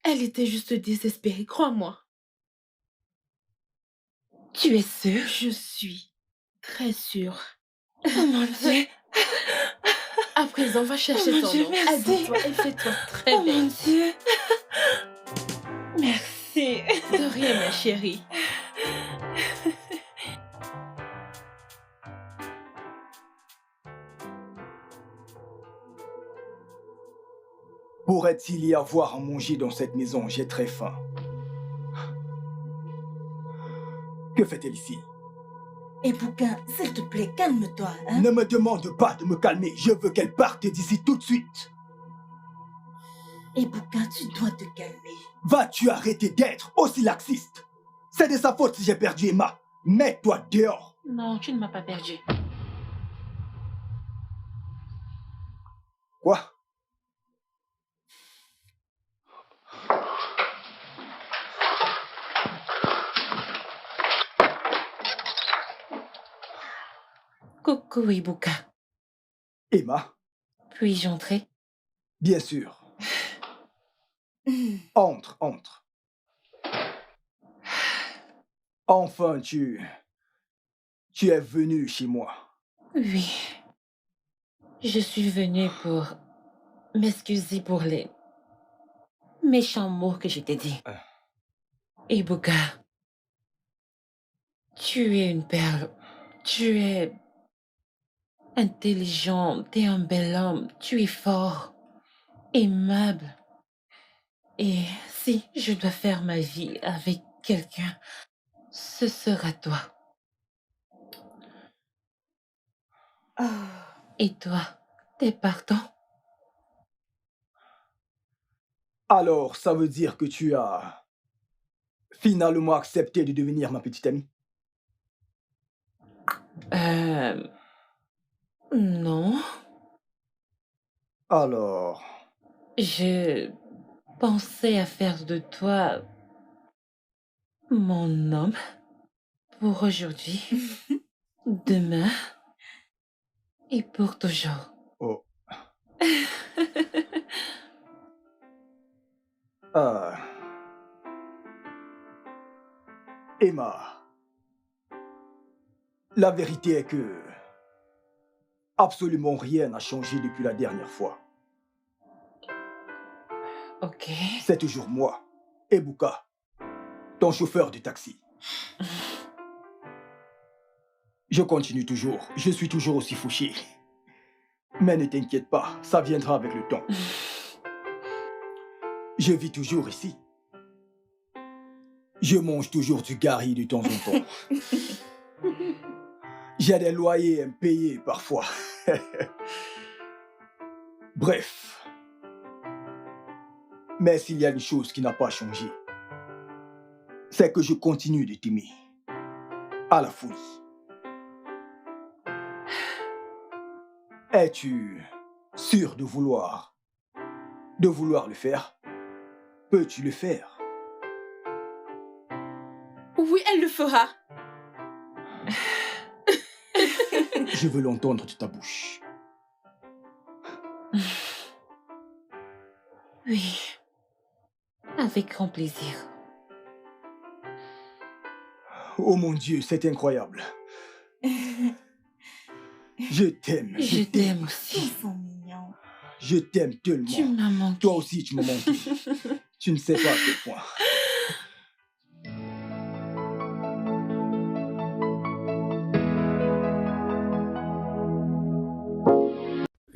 Speaker 2: Elle était juste désespérée, crois-moi.
Speaker 1: Tu es sûre?
Speaker 2: Je suis très sûre.
Speaker 1: Oh mon Dieu.
Speaker 2: À présent, va chercher
Speaker 1: Oh mon
Speaker 2: ton
Speaker 1: Dieu,
Speaker 2: homme.
Speaker 1: merci.
Speaker 2: Habille-toi et fais-toi très
Speaker 1: Oh mon
Speaker 2: belle.
Speaker 1: Dieu. Merci.
Speaker 2: De rien, ma chérie.
Speaker 3: Pourrait-il y avoir à manger dans cette maison? J'ai très faim. Que fait-elle ici?
Speaker 5: Et Bouquin, s'il te plaît, calme-toi. Hein?
Speaker 3: Ne me demande pas de me calmer. Je veux qu'elle parte d'ici tout de suite.
Speaker 5: Et Bouquin, tu dois te calmer.
Speaker 3: Vas-tu arrêter d'être aussi laxiste? C'est de sa faute si j'ai perdu Emma. Mets-toi dehors.
Speaker 1: Non, tu ne m'as pas perdu.
Speaker 3: Quoi?
Speaker 1: Coucou, Ibuka.
Speaker 3: Emma?
Speaker 1: Puis-je entrer?
Speaker 3: Bien sûr. Entre, entre. Enfin, tu es venu chez moi.
Speaker 1: Oui. Je suis venue pour m'excuser pour les méchants mots que je t'ai dit. Ibuka, tu es une perle. Tu es intelligent, t'es un bel homme, tu es fort, aimable. Et si je dois faire ma vie avec quelqu'un, ce sera toi.
Speaker 5: Oh.
Speaker 1: Et toi, t'es partant?
Speaker 3: Alors, ça veut dire que tu as finalement accepté de devenir ma petite amie?
Speaker 1: Non.
Speaker 3: Alors,
Speaker 1: Je pensais à faire de toi mon homme pour aujourd'hui, demain et pour toujours.
Speaker 3: oh, Emma, la vérité est que absolument rien n'a changé depuis la dernière fois.
Speaker 1: Ok.
Speaker 3: C'est toujours moi, Ebuka, ton chauffeur de taxi. Je continue toujours, je suis toujours aussi fouché. Mais ne t'inquiète pas, ça viendra avec le temps. Je vis toujours ici. Je mange toujours du gari de temps en temps. J'ai des loyers impayés parfois. Bref. Mais s'il y a une chose qui n'a pas changé, c'est que je continue de t'aimer. À la folie. Es-tu sûr de vouloir le faire? Peux-tu le faire?
Speaker 2: Oui, elle le fera.
Speaker 3: Je veux l'entendre de ta bouche.
Speaker 1: Oui. Avec grand plaisir.
Speaker 3: Oh mon Dieu, c'est incroyable. Je t'aime.
Speaker 1: Je t'aime
Speaker 5: Ils
Speaker 1: aussi.
Speaker 5: sont mignons.
Speaker 3: Je t'aime tellement.
Speaker 1: Tu m'as manqué.
Speaker 3: Toi aussi, tu m'as manqué. Tu ne sais pas à quel point.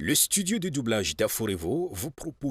Speaker 8: Le studio de doublage d'Aforevo vous propose